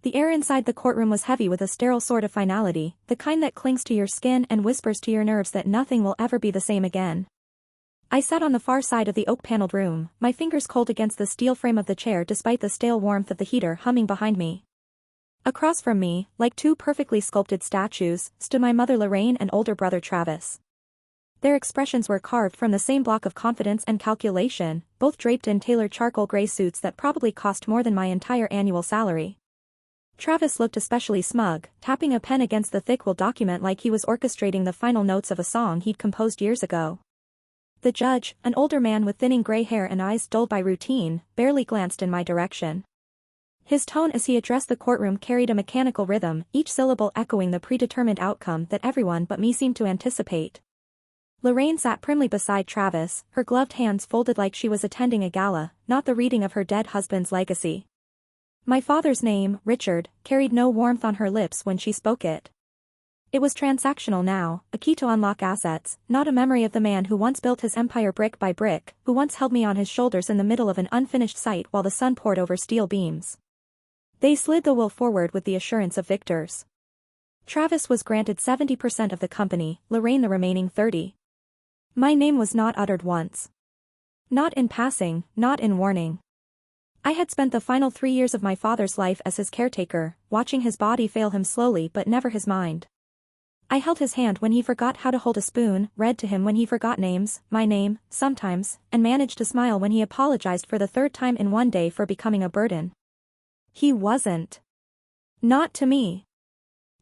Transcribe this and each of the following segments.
The air inside the courtroom was heavy with a sterile sort of finality, the kind that clings to your skin and whispers to your nerves that nothing will ever be the same again. I sat on the far side of the oak-paneled room, my fingers cold against the steel frame of the chair despite the stale warmth of the heater humming behind me. Across from me, like two perfectly sculpted statues, stood my mother Lorraine and older brother Travis. Their expressions were carved from the same block of confidence and calculation, both draped in tailored charcoal gray suits that probably cost more than my entire annual salary. Travis looked especially smug, tapping a pen against the thick will document like he was orchestrating the final notes of a song he'd composed years ago. The judge, an older man with thinning gray hair and eyes dulled by routine, barely glanced in my direction. His tone as he addressed the courtroom carried a mechanical rhythm, each syllable echoing the predetermined outcome that everyone but me seemed to anticipate. Lorraine sat primly beside Travis, her gloved hands folded like she was attending a gala, not the reading of her dead husband's legacy. My father's name, Richard, carried no warmth on her lips when she spoke it. It was transactional now, a key to unlock assets, not a memory of the man who once built his empire brick by brick, who once held me on his shoulders in the middle of an unfinished site while the sun poured over steel beams. They slid the will forward with the assurance of victors. Travis was granted 70% of the company, Lorraine the remaining 30%. My name was not uttered once. Not in passing, not in warning. I had spent the final 3 years of my father's life as his caretaker, watching his body fail him slowly but never his mind. I held his hand when he forgot how to hold a spoon, read to him when he forgot names, my name, sometimes, and managed to smile when he apologized for the third time in one day for becoming a burden. He wasn't. Not to me.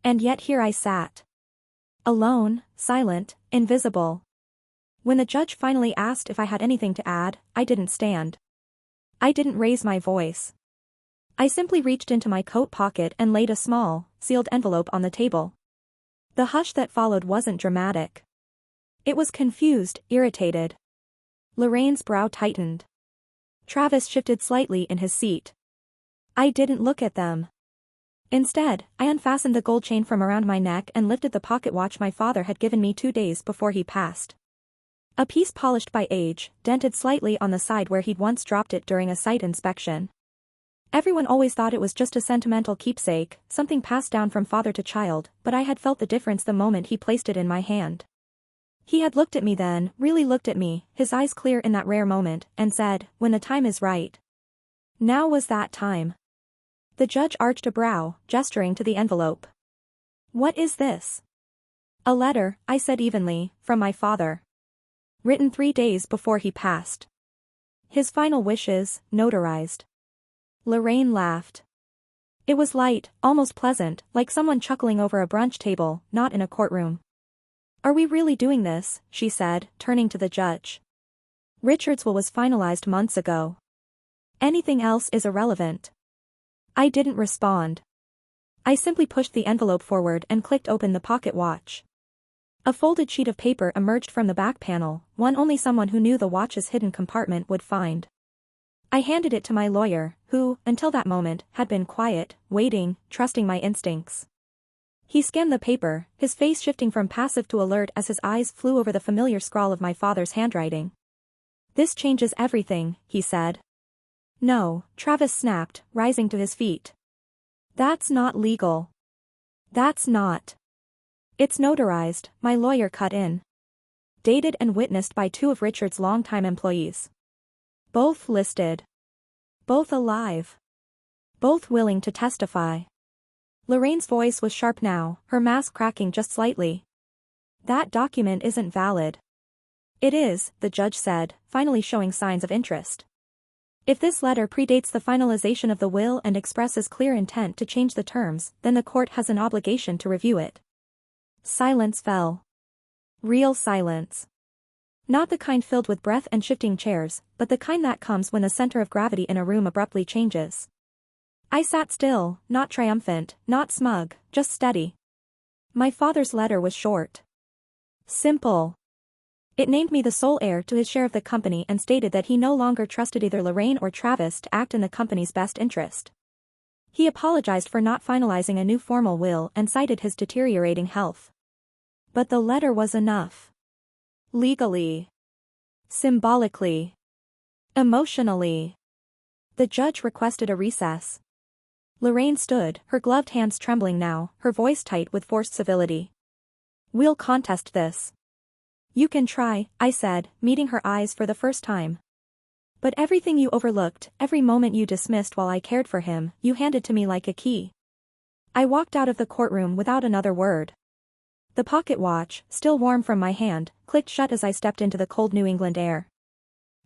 And yet here I sat. Alone, silent, invisible. When the judge finally asked if I had anything to add, I didn't stand. I didn't raise my voice. I simply reached into my coat pocket and laid a small, sealed envelope on the table. The hush that followed wasn't dramatic. It was confused, irritated. Lorraine's brow tightened. Travis shifted slightly in his seat. I didn't look at them. Instead, I unfastened the gold chain from around my neck and lifted the pocket watch my father had given me 2 days before he passed. A piece polished by age, dented slightly on the side where he'd once dropped it during a site inspection. Everyone always thought it was just a sentimental keepsake, something passed down from father to child, but I had felt the difference the moment he placed it in my hand. He had looked at me then, really looked at me, his eyes clear in that rare moment, and said, "When the time is right." Now was that time. The judge arched a brow, gesturing to the envelope. "What is this?" "A letter," I said evenly, "from my father. Written 3 days before he passed. His final wishes, notarized." Lorraine laughed. It was light, almost pleasant, like someone chuckling over a brunch table, not in a courtroom. "Are we really doing this?" she said, turning to the judge. "Richard's will was finalized months ago. Anything else is irrelevant." I didn't respond. I simply pushed the envelope forward and clicked open the pocket watch. A folded sheet of paper emerged from the back panel, one only someone who knew the watch's hidden compartment would find. I handed it to my lawyer, who, until that moment, had been quiet, waiting, trusting my instincts. He scanned the paper, his face shifting from passive to alert as his eyes flew over the familiar scrawl of my father's handwriting. "This changes everything," he said. "No," Travis snapped, rising to his feet. "That's not legal. That's not." "It's notarized," my lawyer cut in. "Dated and witnessed by 2 of Richard's longtime employees. Both listed. Both alive. Both willing to testify." Lorraine's voice was sharp now, her mask cracking just slightly. "That document isn't valid." "It is," the judge said, finally showing signs of interest. "If this letter predates the finalization of the will and expresses clear intent to change the terms, then the court has an obligation to review it." Silence fell. Real silence. Not the kind filled with breath and shifting chairs, but the kind that comes when the center of gravity in a room abruptly changes. I sat still, not triumphant, not smug, just steady. My father's letter was short. Simple. It named me the sole heir to his share of the company and stated that he no longer trusted either Lorraine or Travis to act in the company's best interest. He apologized for not finalizing a new formal will and cited his deteriorating health. But the letter was enough. Legally. Symbolically. Emotionally. The judge requested a recess. Lorraine stood, her gloved hands trembling now, her voice tight with forced civility. "We'll contest this." "You can try," I said, meeting her eyes for the first time. "But everything you overlooked, every moment you dismissed while I cared for him, you handed to me like a key." I walked out of the courtroom without another word. The pocket watch, still warm from my hand, clicked shut as I stepped into the cold New England air.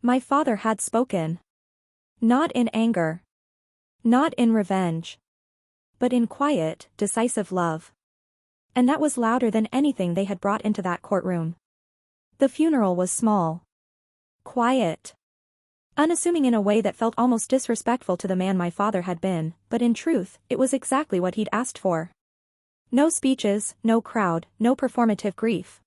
My father had spoken. Not in anger. Not in revenge. But in quiet, decisive love. And that was louder than anything they had brought into that courtroom. The funeral was small. Quiet. Unassuming in a way that felt almost disrespectful to the man my father had been, but in truth, it was exactly what he'd asked for. No speeches, no crowd, no performative grief.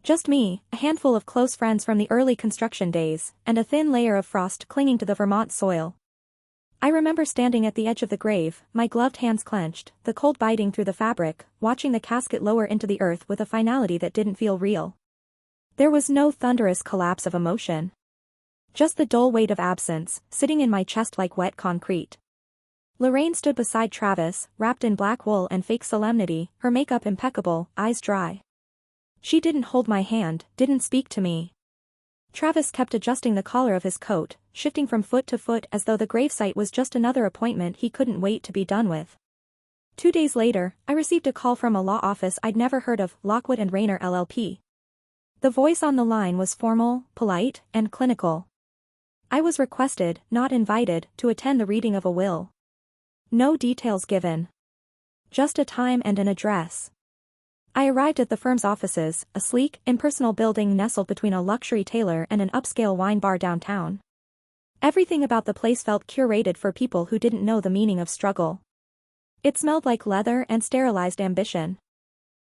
Just me, a handful of close friends from the early construction days, and a thin layer of frost clinging to the Vermont soil. I remember standing at the edge of the grave, my gloved hands clenched, the cold biting through the fabric, watching the casket lower into the earth with a finality that didn't feel real. There was no thunderous collapse of emotion. Just the dull weight of absence, sitting in my chest like wet concrete. Lorraine stood beside Travis, wrapped in black wool and fake solemnity, her makeup impeccable, eyes dry. She didn't hold my hand, didn't speak to me. Travis kept adjusting the collar of his coat, shifting from foot to foot as though the gravesite was just another appointment he couldn't wait to be done with. 2 days later, I received a call from a law office I'd never heard of, Lockwood and Rayner LLP. The voice on the line was formal, polite, and clinical. I was requested, not invited, to attend the reading of a will. No details given. Just a time and an address. I arrived at the firm's offices, a sleek, impersonal building nestled between a luxury tailor and an upscale wine bar downtown. Everything about the place felt curated for people who didn't know the meaning of struggle. It smelled like leather and sterilized ambition.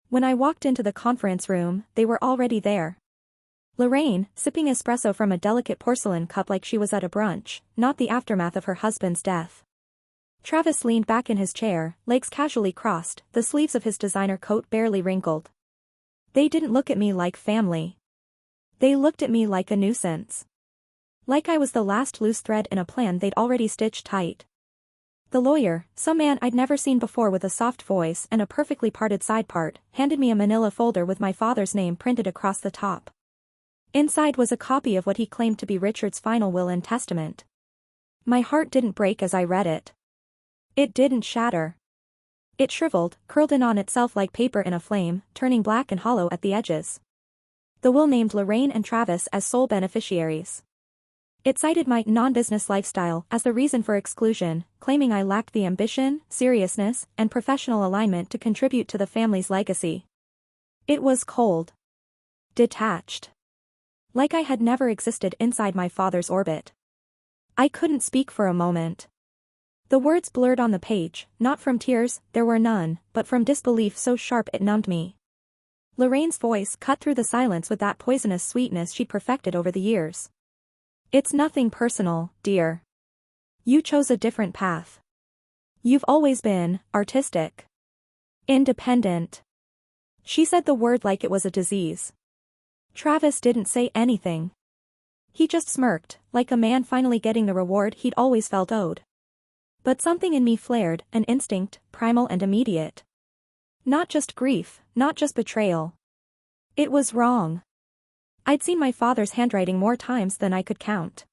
When I walked into the conference room, they were already there. Lorraine, sipping espresso from a delicate porcelain cup like she was at a brunch, not the aftermath of her husband's death. Travis leaned back in his chair, legs casually crossed, the sleeves of his designer coat barely wrinkled. They didn't look at me like family. They looked at me like a nuisance. Like I was the last loose thread in a plan they'd already stitched tight. The lawyer, some man I'd never seen before with a soft voice and a perfectly parted side part, handed me a manila folder with my father's name printed across the top. Inside was a copy of what he claimed to be Richard's final will and testament. My heart didn't break as I read it. It didn't shatter. It shriveled, curled in on itself like paper in a flame, turning black and hollow at the edges. The will named Lorraine and Travis as sole beneficiaries. It cited my non-business lifestyle as the reason for exclusion, claiming I lacked the ambition, seriousness, and professional alignment to contribute to the family's legacy. It was cold. Detached. Like I had never existed inside my father's orbit. I couldn't speak for a moment. The words blurred on the page, not from tears, there were none, but from disbelief so sharp it numbed me. Lorraine's voice cut through the silence with that poisonous sweetness she'd perfected over the years. "It's nothing personal, dear. You chose a different path. You've always been artistic. Independent." She said the word like it was a disease. Travis didn't say anything. He just smirked, like a man finally getting the reward he'd always felt owed. But something in me flared, an instinct, primal and immediate. Not just grief, not just betrayal. It was wrong. I'd seen my father's handwriting more times than I could count.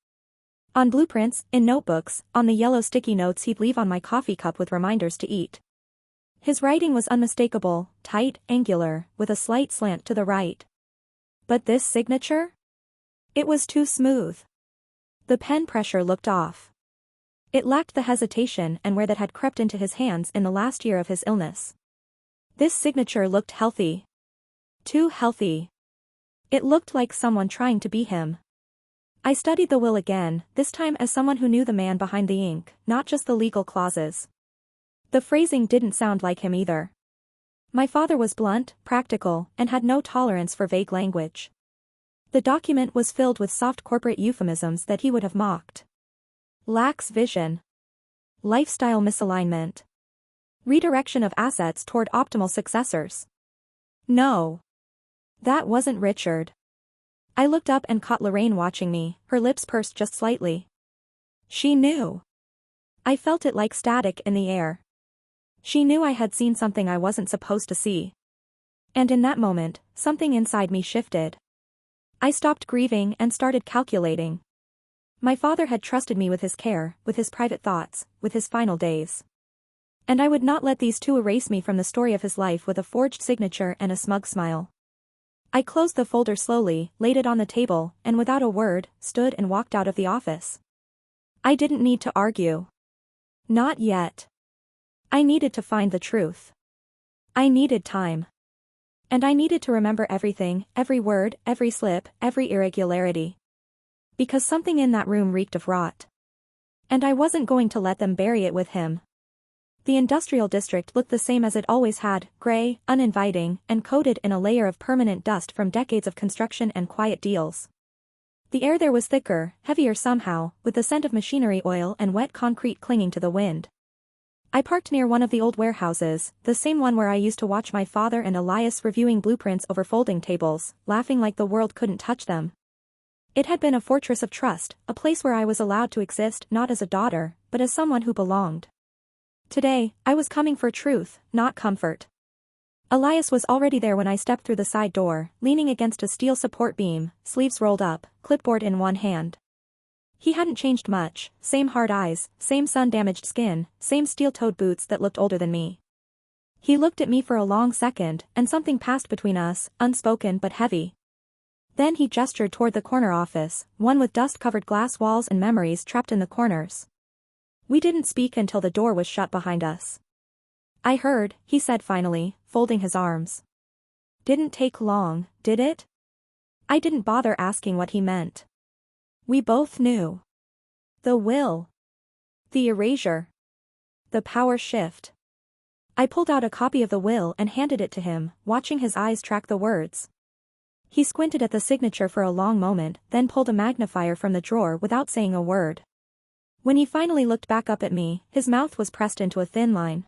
On blueprints, in notebooks, on the yellow sticky notes he'd leave on my coffee cup with reminders to eat. His writing was unmistakable, tight, angular, with a slight slant to the right. But this signature? It was too smooth. The pen pressure looked off. It lacked the hesitation and wear that had crept into his hands in the last year of his illness. This signature looked healthy. Too healthy. It looked like someone trying to be him. I studied the will again, this time as someone who knew the man behind the ink, not just the legal clauses. The phrasing didn't sound like him either. My father was blunt, practical, and had no tolerance for vague language. The document was filled with soft corporate euphemisms that he would have mocked. Lacks vision. Lifestyle misalignment. Redirection of assets toward optimal successors. No. That wasn't Richard. I looked up and caught Lorraine watching me, her lips pursed just slightly. She knew. I felt it like static in the air. She knew I had seen something I wasn't supposed to see. And in that moment, something inside me shifted. I stopped grieving and started calculating. My father had trusted me with his care, with his private thoughts, with his final days. And I would not let these two erase me from the story of his life with a forged signature and a smug smile. I closed the folder slowly, laid it on the table, and without a word, stood and walked out of the office. I didn't need to argue. Not yet. I needed to find the truth. I needed time. And I needed to remember everything, every word, every slip, every irregularity. Because something in that room reeked of rot. And I wasn't going to let them bury it with him. The industrial district looked the same as it always had, gray, uninviting, and coated in a layer of permanent dust from decades of construction and quiet deals. The air there was thicker, heavier somehow, with the scent of machinery oil and wet concrete clinging to the wind. I parked near one of the old warehouses, the same one where I used to watch my father and Elias reviewing blueprints over folding tables, laughing like the world couldn't touch them. It had been a fortress of trust, a place where I was allowed to exist not as a daughter, but as someone who belonged. Today, I was coming for truth, not comfort. Elias was already there when I stepped through the side door, leaning against a steel support beam, sleeves rolled up, clipboard in one hand. He hadn't changed much, same hard eyes, same sun-damaged skin, same steel-toed boots that looked older than me. He looked at me for a long second, and something passed between us, unspoken but heavy. Then he gestured toward the corner office, one with dust-covered glass walls and memories trapped in the corners. We didn't speak until the door was shut behind us. I heard, he said finally, folding his arms. Didn't take long, did it? I didn't bother asking what he meant. We both knew. The will. The erasure. The power shift. I pulled out a copy of the will and handed it to him, watching his eyes track the words. He squinted at the signature for a long moment, then pulled a magnifier from the drawer without saying a word. When he finally looked back up at me, his mouth was pressed into a thin line.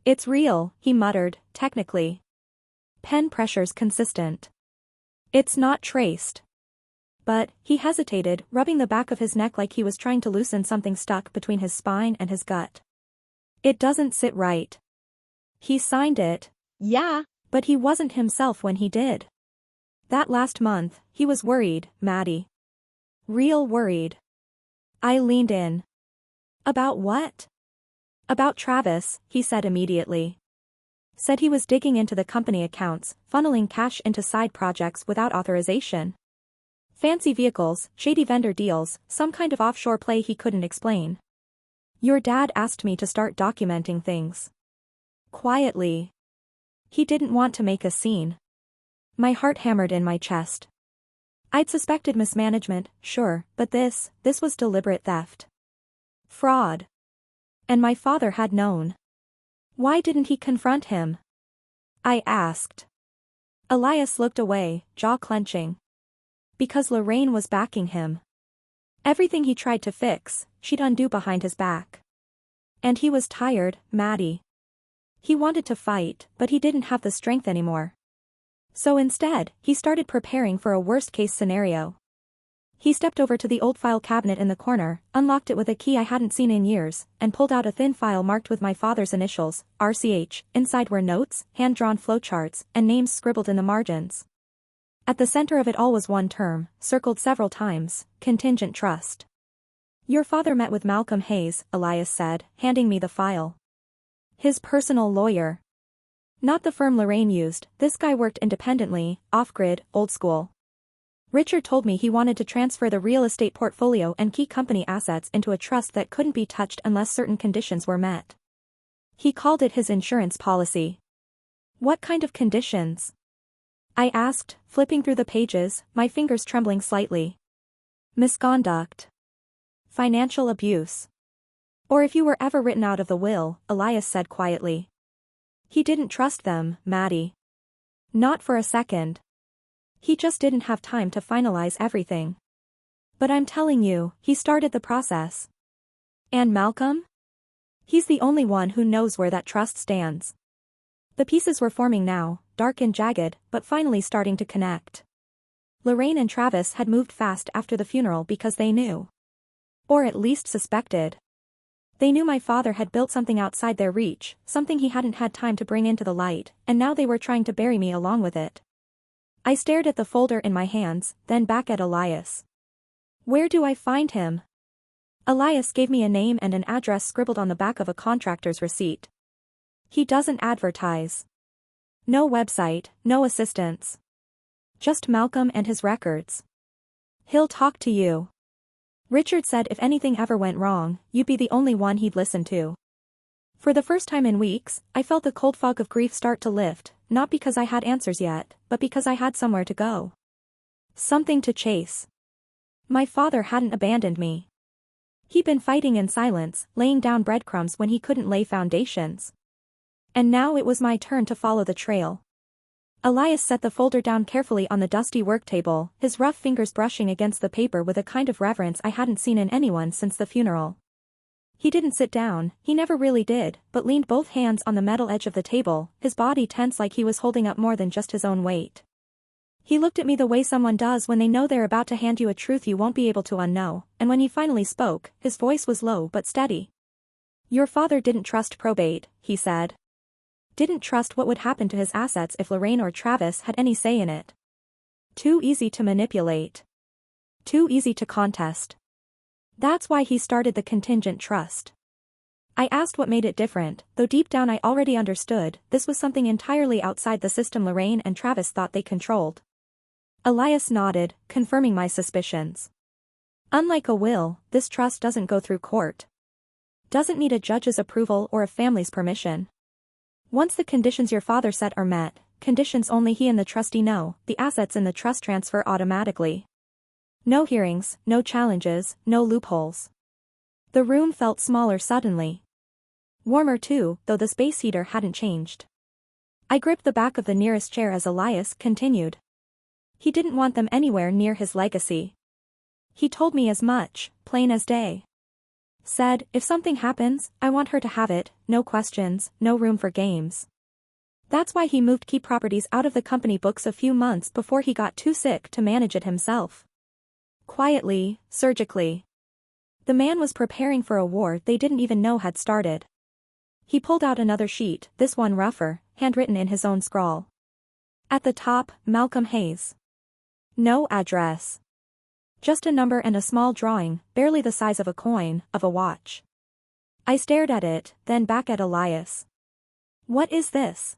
It's real, he muttered, technically. Pen pressure's consistent. It's not traced. But, he hesitated, rubbing the back of his neck like he was trying to loosen something stuck between his spine and his gut. It doesn't sit right. He signed it. Yeah. But he wasn't himself when he did. That last month, he was worried, Maddie. Real worried. I leaned in. About what? About Travis, he said immediately. Said he was digging into the company accounts, funneling cash into side projects without authorization. Fancy vehicles, shady vendor deals, some kind of offshore play he couldn't explain. Your dad asked me to start documenting things. Quietly. He didn't want to make a scene. My heart hammered in my chest. I'd suspected mismanagement, sure, but this was deliberate theft. Fraud. And my father had known. Why didn't he confront him? I asked. Elias looked away, jaw clenching. Because Lorraine was backing him. Everything he tried to fix, she'd undo behind his back. And he was tired, Maddie. He wanted to fight, but he didn't have the strength anymore. So instead, he started preparing for a worst-case scenario. He stepped over to the old file cabinet in the corner, unlocked it with a key I hadn't seen in years, and pulled out a thin file marked with my father's initials, RCH. Inside were notes, hand-drawn flowcharts, and names scribbled in the margins. At the center of it all was one term, circled several times, contingent trust. Your father met with Malcolm Hayes, Elias said, handing me the file. His personal lawyer. Not the firm Lorraine used, this guy worked independently, off-grid, old school. Richard told me he wanted to transfer the real estate portfolio and key company assets into a trust that couldn't be touched unless certain conditions were met. He called it his insurance policy. What kind of conditions? I asked, flipping through the pages, my fingers trembling slightly. Misconduct. Financial abuse. Or if you were ever written out of the will, Elias said quietly. He didn't trust them, Maddie. Not for a second. He just didn't have time to finalize everything. But I'm telling you, he started the process. And Malcolm? He's the only one who knows where that trust stands. The pieces were forming now, dark and jagged, but finally starting to connect. Lorraine and Travis had moved fast after the funeral because they knew. Or at least suspected. They knew my father had built something outside their reach, something he hadn't had time to bring into the light, and now they were trying to bury me along with it. I stared at the folder in my hands, then back at Elias. Where do I find him? Elias gave me a name and an address scribbled on the back of a contractor's receipt. He doesn't advertise. No website, no assistants. Just Malcolm and his records. He'll talk to you. Richard said if anything ever went wrong, you'd be the only one he'd listen to. For the first time in weeks, I felt the cold fog of grief start to lift, not because I had answers yet, but because I had somewhere to go. Something to chase. My father hadn't abandoned me. He'd been fighting in silence, laying down breadcrumbs when he couldn't lay foundations. And now it was my turn to follow the trail. Elias set the folder down carefully on the dusty work table, his rough fingers brushing against the paper with a kind of reverence I hadn't seen in anyone since the funeral. He didn't sit down, he never really did, but leaned both hands on the metal edge of the table, his body tense like he was holding up more than just his own weight. He looked at me the way someone does when they know they're about to hand you a truth you won't be able to unknow, and when he finally spoke, his voice was low but steady. Your father didn't trust probate, he said. Didn't trust what would happen to his assets if Lorraine or Travis had any say in it. Too easy to manipulate. Too easy to contest. That's why he started the contingent trust. I asked what made it different, though deep down I already understood, this was something entirely outside the system Lorraine and Travis thought they controlled. Elias nodded, confirming my suspicions. Unlike a will, this trust doesn't go through court. Doesn't need a judge's approval or a family's permission. Once the conditions your father set are met, conditions only he and the trustee know, the assets in the trust transfer automatically. No hearings, no challenges, no loopholes. The room felt smaller suddenly. Warmer too, though the space heater hadn't changed. I gripped the back of the nearest chair as Elias continued. He didn't want them anywhere near his legacy. He told me as much, plain as day. Said, if something happens, I want her to have it, no questions, no room for games. That's why he moved key properties out of the company books a few months before he got too sick to manage it himself. Quietly, surgically. The man was preparing for a war they didn't even know had started. He pulled out another sheet, this one rougher, handwritten in his own scrawl. At the top, Malcolm Hayes. No address. Just a number and a small drawing, barely the size of a coin, of a watch. I stared at it, then back at Elias. What is this?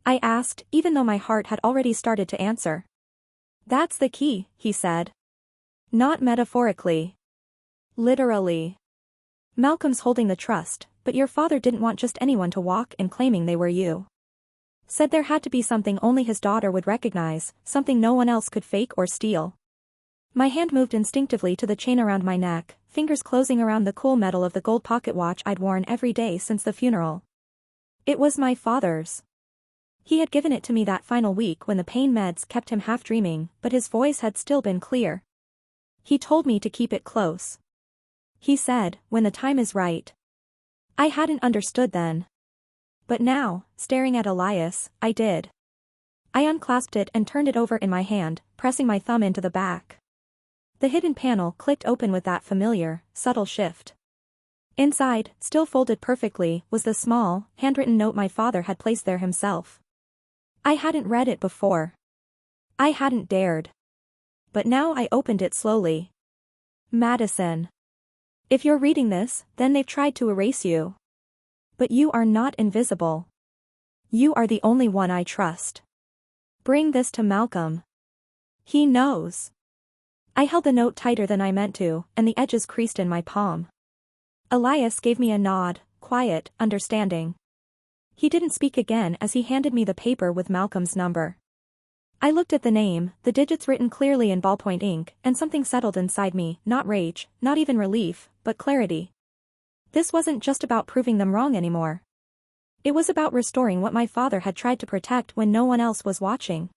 I asked, even though my heart had already started to answer. That's the key, he said. Not metaphorically. Literally. Malcolm's holding the trust, but your father didn't want just anyone to walk in claiming they were you. Said there had to be something only his daughter would recognize, something no one else could fake or steal. My hand moved instinctively to the chain around my neck, fingers closing around the cool metal of the gold pocket watch I'd worn every day since the funeral. It was my father's. He had given it to me that final week when the pain meds kept him half dreaming, but his voice had still been clear. He told me to keep it close. He said, when the time is right. I hadn't understood then. But now, staring at Elias, I did. I unclasped it and turned it over in my hand, pressing my thumb into the back. The hidden panel clicked open with that familiar, subtle shift. Inside, still folded perfectly, was the small, handwritten note my father had placed there himself. I hadn't read it before. I hadn't dared. But now I opened it slowly. Madison. If you're reading this, then they've tried to erase you. But you are not invisible. You are the only one I trust. Bring this to Malcolm. He knows. I held the note tighter than I meant to, and the edges creased in my palm. Elias gave me a nod, quiet, understanding. He didn't speak again as he handed me the paper with Malcolm's number. I looked at the name, the digits written clearly in ballpoint ink, and something settled inside me, not rage, not even relief, but clarity. This wasn't just about proving them wrong anymore. It was about restoring what my father had tried to protect when no one else was watching.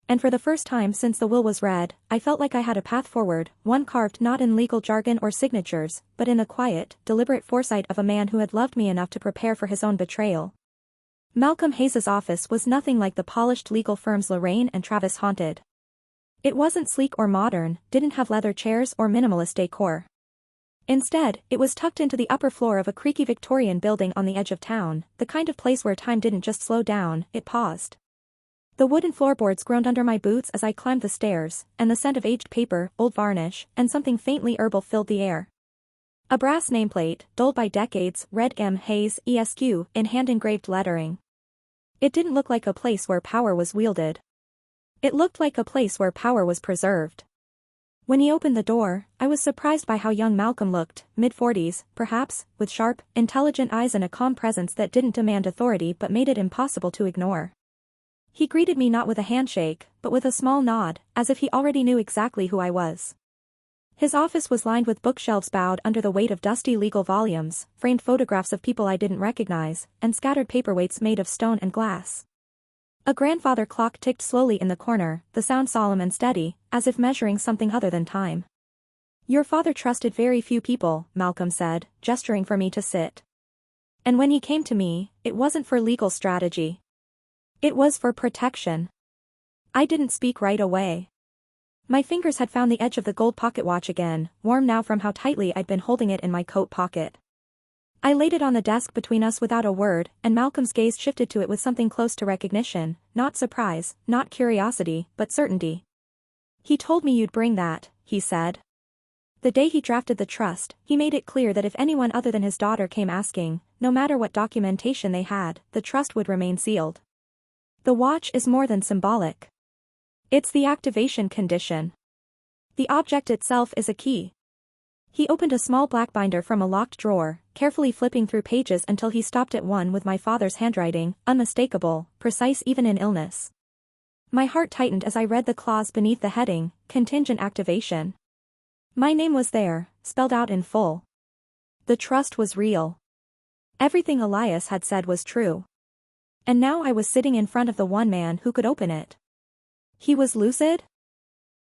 And for the first time since the will was read, I felt like I had a path forward, one carved not in legal jargon or signatures, but in the quiet, deliberate foresight of a man who had loved me enough to prepare for his own betrayal. Malcolm Hayes's office was nothing like the polished legal firms Lorraine and Travis haunted. It wasn't sleek or modern, didn't have leather chairs or minimalist decor. Instead, it was tucked into the upper floor of a creaky Victorian building on the edge of town, the kind of place where time didn't just slow down, it paused. The wooden floorboards groaned under my boots as I climbed the stairs, and the scent of aged paper, old varnish, and something faintly herbal filled the air. A brass nameplate, dulled by decades, read M. Hayes, ESQ, in hand-engraved lettering. It didn't look like a place where power was wielded. It looked like a place where power was preserved. When he opened the door, I was surprised by how young Malcolm looked, mid-40s, perhaps, with sharp, intelligent eyes and a calm presence that didn't demand authority but made it impossible to ignore. He greeted me not with a handshake, but with a small nod, as if he already knew exactly who I was. His office was lined with bookshelves bowed under the weight of dusty legal volumes, framed photographs of people I didn't recognize, and scattered paperweights made of stone and glass. A grandfather clock ticked slowly in the corner, the sound solemn and steady, as if measuring something other than time. "Your father trusted very few people," Malcolm said, gesturing for me to sit. "And when he came to me, it wasn't for legal strategy. It was for protection." I didn't speak right away. My fingers had found the edge of the gold pocket watch again, warm now from how tightly I'd been holding it in my coat pocket. I laid it on the desk between us without a word, and Malcolm's gaze shifted to it with something close to recognition, not surprise, not curiosity, but certainty. "He told me you'd bring that," he said. "The day he drafted the trust, he made it clear that if anyone other than his daughter came asking, no matter what documentation they had, the trust would remain sealed. The watch is more than symbolic. It's the activation condition. The object itself is a key." He opened a small black binder from a locked drawer, carefully flipping through pages until he stopped at one with my father's handwriting, unmistakable, precise even in illness. My heart tightened as I read the clause beneath the heading, Contingent Activation. My name was there, spelled out in full. The trust was real. Everything Elias had said was true. And now I was sitting in front of the one man who could open it. "He was lucid?"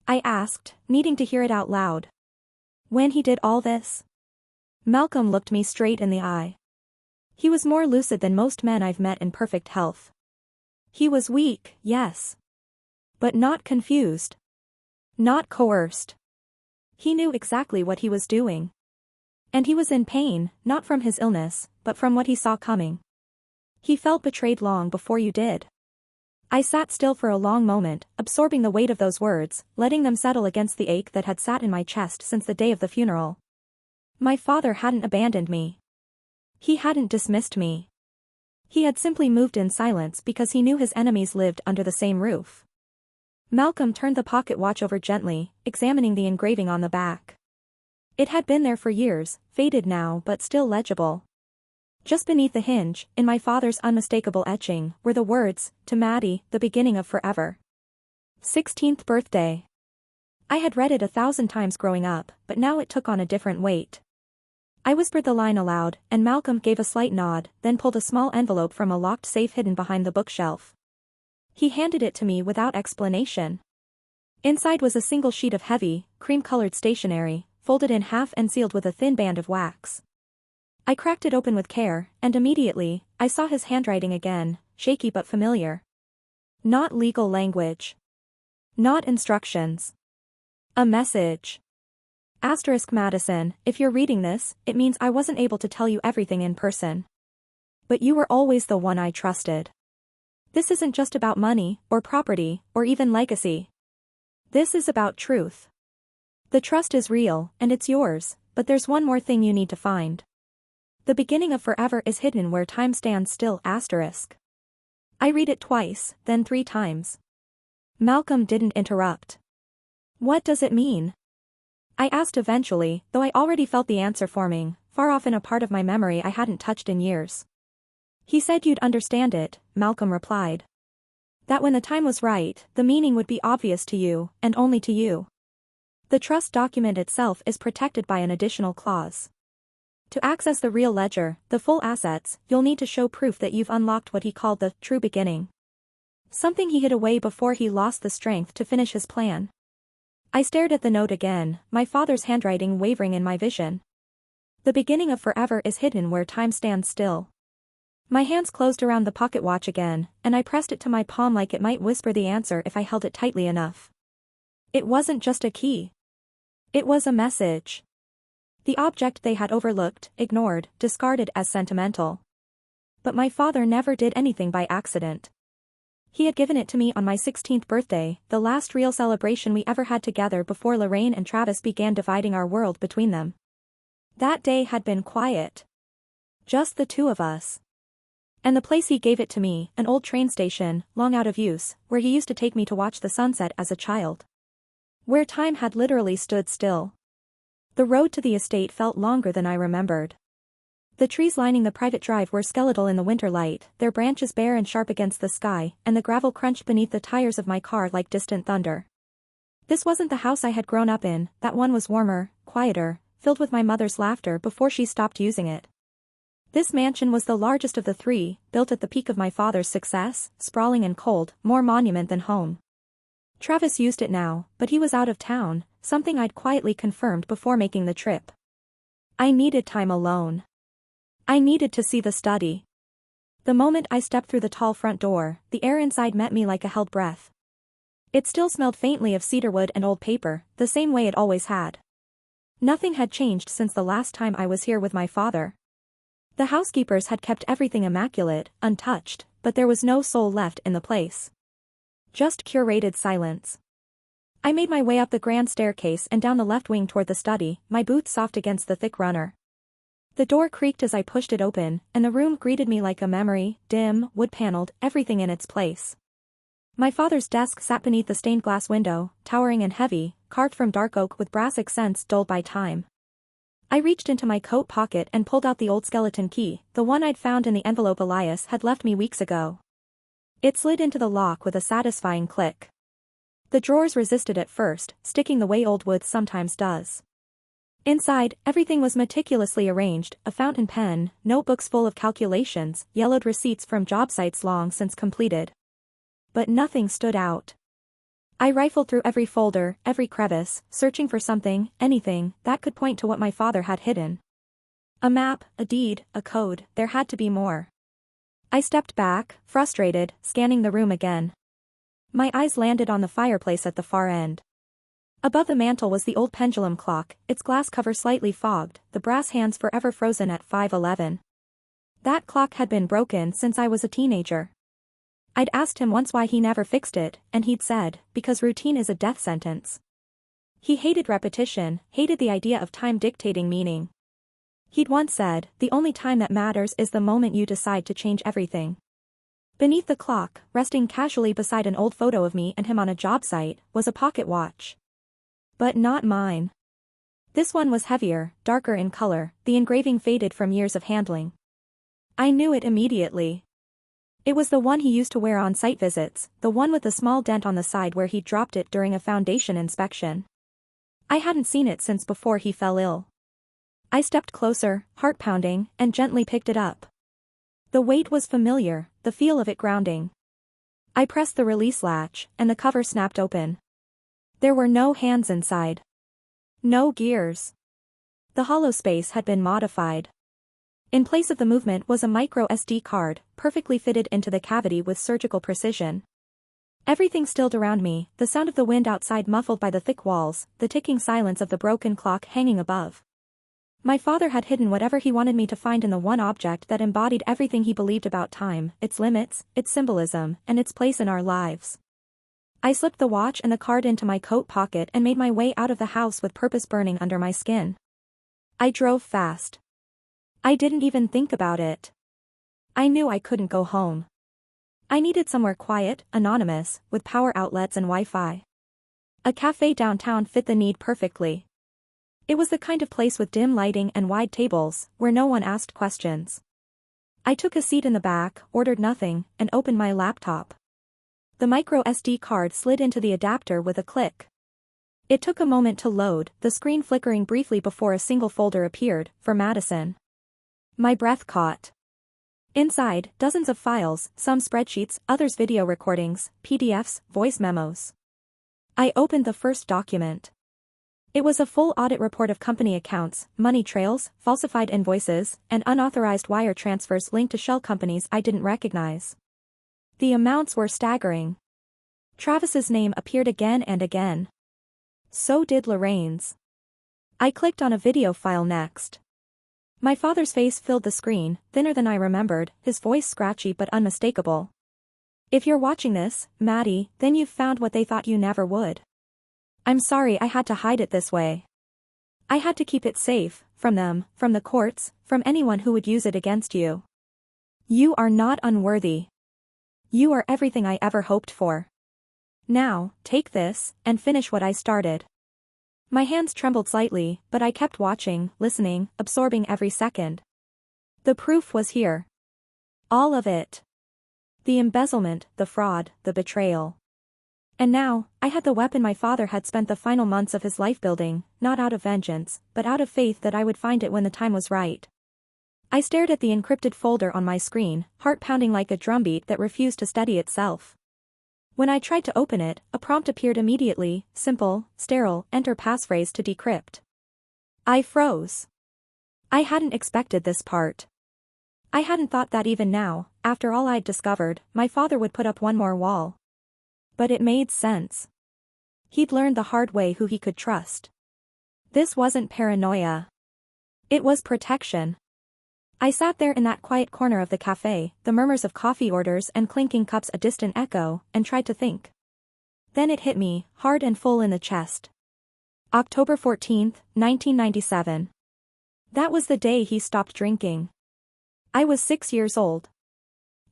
I asked, needing to hear it out loud. "When he did all this?" Malcolm looked me straight in the eye. He was more lucid than most men I've met in perfect health. He was weak, yes. But not confused. Not coerced. He knew exactly what he was doing. And he was in pain, not from his illness, but from what he saw coming. "He felt betrayed long before you did." I sat still for a long moment, absorbing the weight of those words, letting them settle against the ache that had sat in my chest since the day of the funeral. My father hadn't abandoned me. He hadn't dismissed me. He had simply moved in silence because he knew his enemies lived under the same roof. Malcolm turned the pocket watch over gently, examining the engraving on the back. It had been there for years, faded now but still legible. Just beneath the hinge, in my father's unmistakable etching, were the words, "To Maddie, the beginning of forever. 16th birthday." I had read it 1,000 times growing up, but now it took on a different weight. I whispered the line aloud, and Malcolm gave a slight nod, then pulled a small envelope from a locked safe hidden behind the bookshelf. He handed it to me without explanation. Inside was a single sheet of heavy, cream-colored stationery, folded in half and sealed with a thin band of wax. I cracked it open with care, and immediately, I saw his handwriting again, shaky but familiar. Not legal language. Not instructions. A message. Asterisk Madison, if you're reading this, it means I wasn't able to tell you everything in person. But you were always the one I trusted. This isn't just about money, or property, or even legacy. This is about truth. The trust is real, and it's yours, but there's one more thing you need to find. The beginning of forever is hidden where time stands still. Asterisk. I read it twice, then 3 times. Malcolm didn't interrupt. "What does it mean?" I asked eventually, though I already felt the answer forming, far off in a part of my memory I hadn't touched in years. "He said you'd understand it," Malcolm replied. "That when the time was right, the meaning would be obvious to you, and only to you. The trust document itself is protected by an additional clause. To access the real ledger, the full assets, you'll need to show proof that you've unlocked what he called the true beginning. Something he hid away before he lost the strength to finish his plan." I stared at the note again, my father's handwriting wavering in my vision. "The beginning of forever is hidden where time stands still." My hands closed around the pocket watch again, and I pressed it to my palm like it might whisper the answer if I held it tightly enough. It wasn't just a key. It was a message. The object they had overlooked, ignored, discarded as sentimental. But my father never did anything by accident. He had given it to me on my 16th birthday, the last real celebration we ever had together before Lorraine and Travis began dividing our world between them. That day had been quiet. Just the two of us. And the place he gave it to me, an old train station, long out of use, where he used to take me to watch the sunset as a child. Where time had literally stood still. The road to the estate felt longer than I remembered. The trees lining the private drive were skeletal in the winter light, their branches bare and sharp against the sky, and the gravel crunched beneath the tires of my car like distant thunder. This wasn't the house I had grown up in, that one was warmer, quieter, filled with my mother's laughter before she stopped using it. This mansion was the largest of the three, built at the peak of my father's success, sprawling and cold, more monument than home. Travis used it now, but he was out of town, something I'd quietly confirmed before making the trip. I needed time alone. I needed to see the study. The moment I stepped through the tall front door, the air inside met me like a held breath. It still smelled faintly of cedarwood and old paper, the same way it always had. Nothing had changed since the last time I was here with my father. The housekeepers had kept everything immaculate, untouched, but there was no soul left in the place. Just curated silence. I made my way up the grand staircase and down the left wing toward the study, my boots soft against the thick runner. The door creaked as I pushed it open, and the room greeted me like a memory, dim, wood-paneled, everything in its place. My father's desk sat beneath the stained glass window, towering and heavy, carved from dark oak with brass accents dulled by time. I reached into my coat pocket and pulled out the old skeleton key, the one I'd found in the envelope Elias had left me weeks ago. It slid into the lock with a satisfying click. The drawers resisted at first, sticking the way old wood sometimes does. Inside, everything was meticulously arranged, a fountain pen, notebooks full of calculations, yellowed receipts from job sites long since completed. But nothing stood out. I rifled through every folder, every crevice, searching for something, anything, that could point to what my father had hidden. A map, a deed, a code, there had to be more. I stepped back, frustrated, scanning the room again. My eyes landed on the fireplace at the far end. Above the mantel was the old pendulum clock, its glass cover slightly fogged, the brass hands forever frozen at 5:11. That clock had been broken since I was a teenager. I'd asked him once why he never fixed it, and he'd said, because routine is a death sentence. He hated repetition, hated the idea of time dictating meaning. He'd once said, the only time that matters is the moment you decide to change everything. Beneath the clock, resting casually beside an old photo of me and him on a job site, was a pocket watch. But not mine. This one was heavier, darker in color, the engraving faded from years of handling. I knew it immediately. It was the one he used to wear on site visits, the one with the small dent on the side where he'd dropped it during a foundation inspection. I hadn't seen it since before he fell ill. I stepped closer, heart pounding, and gently picked it up. The weight was familiar, the feel of it grounding. I pressed the release latch, and the cover snapped open. There were no hands inside. No gears. The hollow space had been modified. In place of the movement was a micro SD card, perfectly fitted into the cavity with surgical precision. Everything stilled around me, the sound of the wind outside muffled by the thick walls, the ticking silence of the broken clock hanging above. My father had hidden whatever he wanted me to find in the one object that embodied everything he believed about time, its limits, its symbolism, and its place in our lives. I slipped the watch and the card into my coat pocket and made my way out of the house with purpose burning under my skin. I drove fast. I didn't even think about it. I knew I couldn't go home. I needed somewhere quiet, anonymous, with power outlets and Wi-Fi. A cafe downtown fit the need perfectly. It was the kind of place with dim lighting and wide tables, where no one asked questions. I took a seat in the back, ordered nothing, and opened my laptop. The micro SD card slid into the adapter with a click. It took a moment to load, the screen flickering briefly before a single folder appeared, for Madison. My breath caught. Inside, dozens of files, some spreadsheets, others video recordings, PDFs, voice memos. I opened the first document. It was a full audit report of company accounts, money trails, falsified invoices, and unauthorized wire transfers linked to shell companies I didn't recognize. The amounts were staggering. Travis's name appeared again and again. So did Lorraine's. I clicked on a video file next. My father's face filled the screen, thinner than I remembered, his voice scratchy but unmistakable. If you're watching this, Maddie, then you've found what they thought you never would. I'm sorry I had to hide it this way. I had to keep it safe, from them, from the courts, from anyone who would use it against you. You are not unworthy. You are everything I ever hoped for. Now, take this, and finish what I started. My hands trembled slightly, but I kept watching, listening, absorbing every second. The proof was here. All of it. The embezzlement, the fraud, the betrayal. And now, I had the weapon my father had spent the final months of his life building, not out of vengeance, but out of faith that I would find it when the time was right. I stared at the encrypted folder on my screen, heart pounding like a drumbeat that refused to steady itself. When I tried to open it, a prompt appeared immediately: simple, sterile, enter passphrase to decrypt. I froze. I hadn't expected this part. I hadn't thought that even now, after all I'd discovered, my father would put up one more wall. But it made sense. He'd learned the hard way who he could trust. This wasn't paranoia. It was protection. I sat there in that quiet corner of the cafe, the murmurs of coffee orders and clinking cups a distant echo, and tried to think. Then it hit me, hard and full in the chest. October 14th, 1997. That was the day he stopped drinking. I was 6 years old.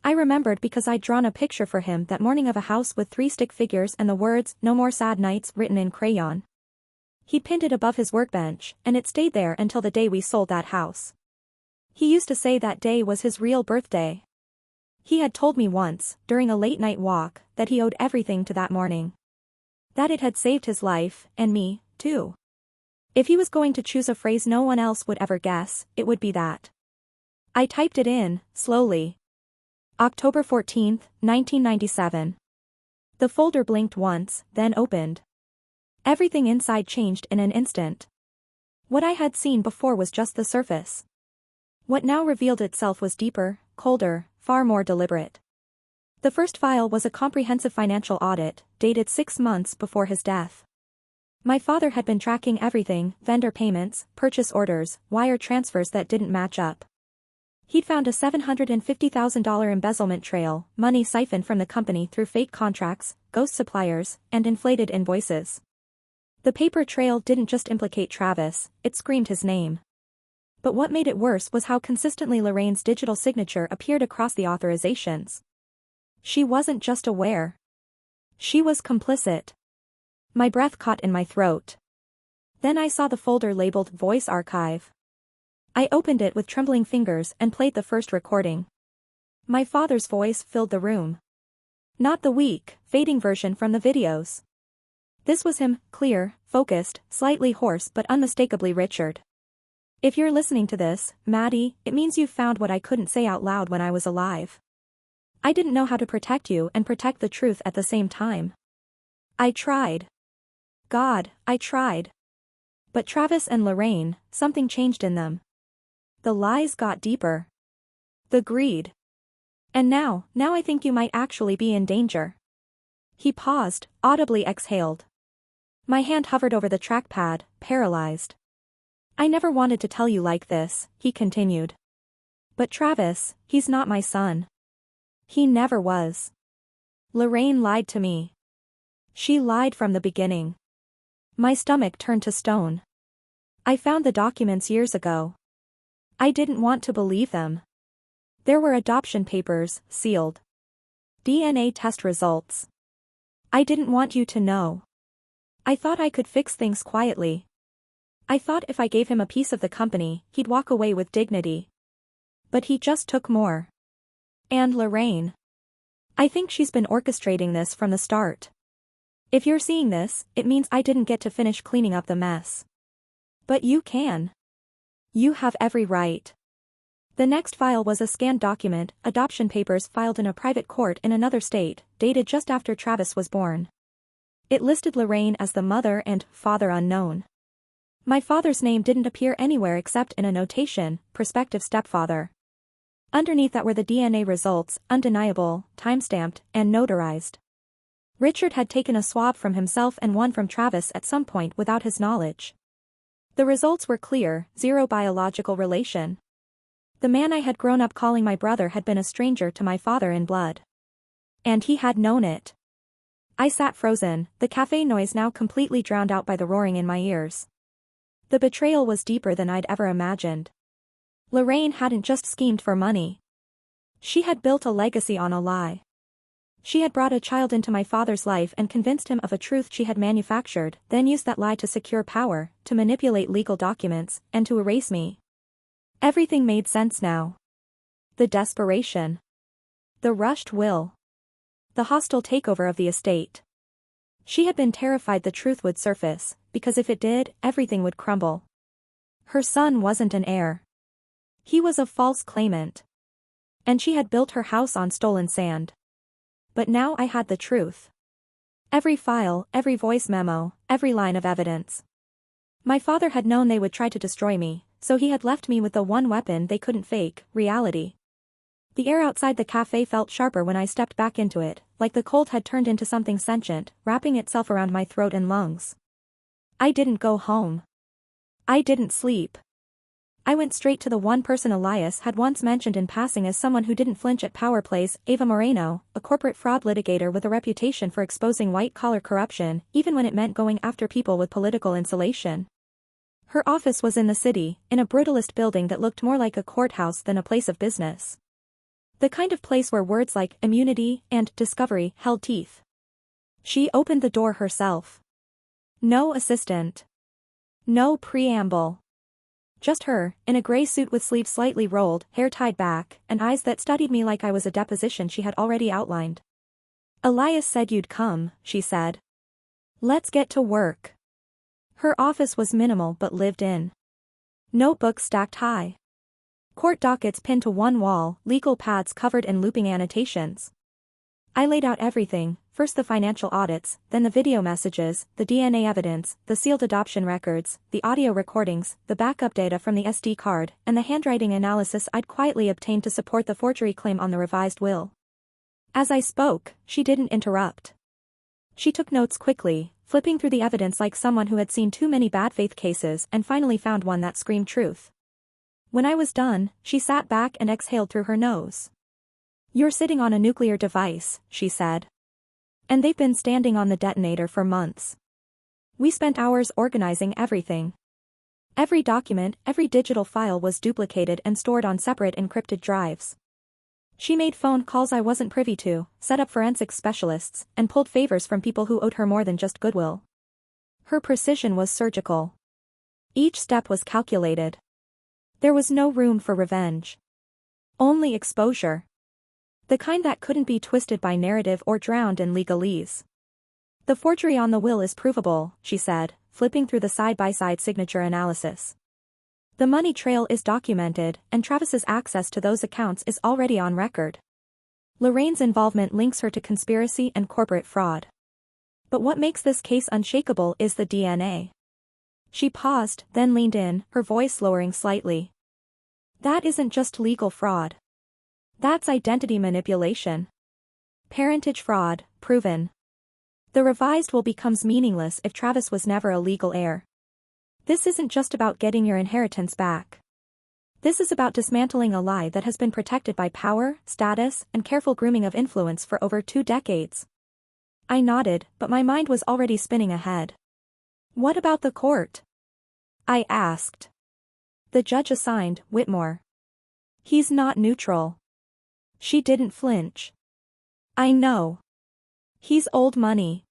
I remembered because I'd drawn a picture for him that morning of a house with 3 stick figures and the words, "No More Sad Nights," written in crayon. He'd pinned it above his workbench, and it stayed there until the day we sold that house. He used to say that day was his real birthday. He had told me once, during a late-night walk, that he owed everything to that morning. That it had saved his life, and me, too. If he was going to choose a phrase no one else would ever guess, it would be that. I typed it in, slowly. October 14th, 1997. The folder blinked once, then opened. Everything inside changed in an instant. What I had seen before was just the surface. What now revealed itself was deeper, colder, far more deliberate. The first file was a comprehensive financial audit, dated 6 months before his death. My father had been tracking everything: vendor payments, purchase orders, wire transfers that didn't match up. He'd found a $750,000 embezzlement trail, money siphoned from the company through fake contracts, ghost suppliers, and inflated invoices. The paper trail didn't just implicate Travis, it screamed his name. But what made it worse was how consistently Lorraine's digital signature appeared across the authorizations. She wasn't just aware. She was complicit. My breath caught in my throat. Then I saw the folder labeled Voice Archive. I opened it with trembling fingers and played the first recording. My father's voice filled the room. Not the weak, fading version from the videos. This was him, clear, focused, slightly hoarse but unmistakably Richard. If you're listening to this, Maddie, it means you've found what I couldn't say out loud when I was alive. I didn't know how to protect you and protect the truth at the same time. I tried. God, I tried. But Travis and Lorraine, something changed in them. The lies got deeper. The greed. And now I think you might actually be in danger. He paused, audibly exhaled. My hand hovered over the trackpad, paralyzed. I never wanted to tell you like this, he continued. But Travis, he's not my son. He never was. Lorraine lied to me. She lied from the beginning. My stomach turned to stone. I found the documents years ago. I didn't want to believe them. There were adoption papers, sealed. DNA test results. I didn't want you to know. I thought I could fix things quietly. I thought if I gave him a piece of the company, he'd walk away with dignity. But he just took more. And Lorraine. I think she's been orchestrating this from the start. If you're seeing this, it means I didn't get to finish cleaning up the mess. But you can. You have every right. The next file was a scanned document, adoption papers filed in a private court in another state, dated just after Travis was born. It listed Lorraine as the mother and father unknown. My father's name didn't appear anywhere except in a notation, prospective stepfather. Underneath that were the DNA results, undeniable, time-stamped, and notarized. Richard had taken a swab from himself and one from Travis at some point without his knowledge. The results were clear, zero biological relation. The man I had grown up calling my brother had been a stranger to my father in blood. And he had known it. I sat frozen, the cafe noise now completely drowned out by the roaring in my ears. The betrayal was deeper than I'd ever imagined. Lorraine hadn't just schemed for money. She had built a legacy on a lie. She had brought a child into my father's life and convinced him of a truth she had manufactured, then used that lie to secure power, to manipulate legal documents, and to erase me. Everything made sense now. The desperation. The rushed will. The hostile takeover of the estate. She had been terrified the truth would surface, because if it did, everything would crumble. Her son wasn't an heir. He was a false claimant. And she had built her house on stolen sand. But now I had the truth. Every file, every voice memo, every line of evidence. My father had known they would try to destroy me, so he had left me with the one weapon they couldn't fake, reality. The air outside the cafe felt sharper when I stepped back into it, like the cold had turned into something sentient, wrapping itself around my throat and lungs. I didn't go home. I didn't sleep. I went straight to the one person Elias had once mentioned in passing as someone who didn't flinch at power plays, Ava Moreno, a corporate fraud litigator with a reputation for exposing white-collar corruption, even when it meant going after people with political insulation. Her office was in the city, in a brutalist building that looked more like a courthouse than a place of business. The kind of place where words like immunity and discovery held teeth. She opened the door herself. No assistant. No preamble. Just her, in a gray suit with sleeves slightly rolled, hair tied back, and eyes that studied me like I was a deposition she had already outlined. Elias said you'd come, she said. Let's get to work. Her office was minimal but lived in. Notebooks stacked high. Court dockets pinned to one wall, legal pads covered in looping annotations. I laid out everything, first the financial audits, then the video messages, the DNA evidence, the sealed adoption records, the audio recordings, the backup data from the SD card, and the handwriting analysis I'd quietly obtained to support the forgery claim on the revised will. As I spoke, she didn't interrupt. She took notes quickly, flipping through the evidence like someone who had seen too many bad faith cases and finally found one that screamed truth. When I was done, she sat back and exhaled through her nose. You're sitting on a nuclear device, she said. And they've been standing on the detonator for months. We spent hours organizing everything. Every document, every digital file was duplicated and stored on separate encrypted drives. She made phone calls I wasn't privy to, set up forensics specialists, and pulled favors from people who owed her more than just goodwill. Her precision was surgical. Each step was calculated. There was no room for revenge. Only exposure. The kind that couldn't be twisted by narrative or drowned in legalese. The forgery on the will is provable, she said, flipping through the side-by-side signature analysis. The money trail is documented, and Travis's access to those accounts is already on record. Lorraine's involvement links her to conspiracy and corporate fraud. But what makes this case unshakable is the DNA. She paused, then leaned in, her voice lowering slightly. That isn't just legal fraud. That's identity manipulation. Parentage fraud, proven. The revised will becomes meaningless if Travis was never a legal heir. This isn't just about getting your inheritance back. This is about dismantling a lie that has been protected by power, status, and careful grooming of influence for over 2 decades. I nodded, but my mind was already spinning ahead. What about the court? I asked. The judge assigned, Whitmore. He's not neutral. She didn't flinch. I know. He's old money.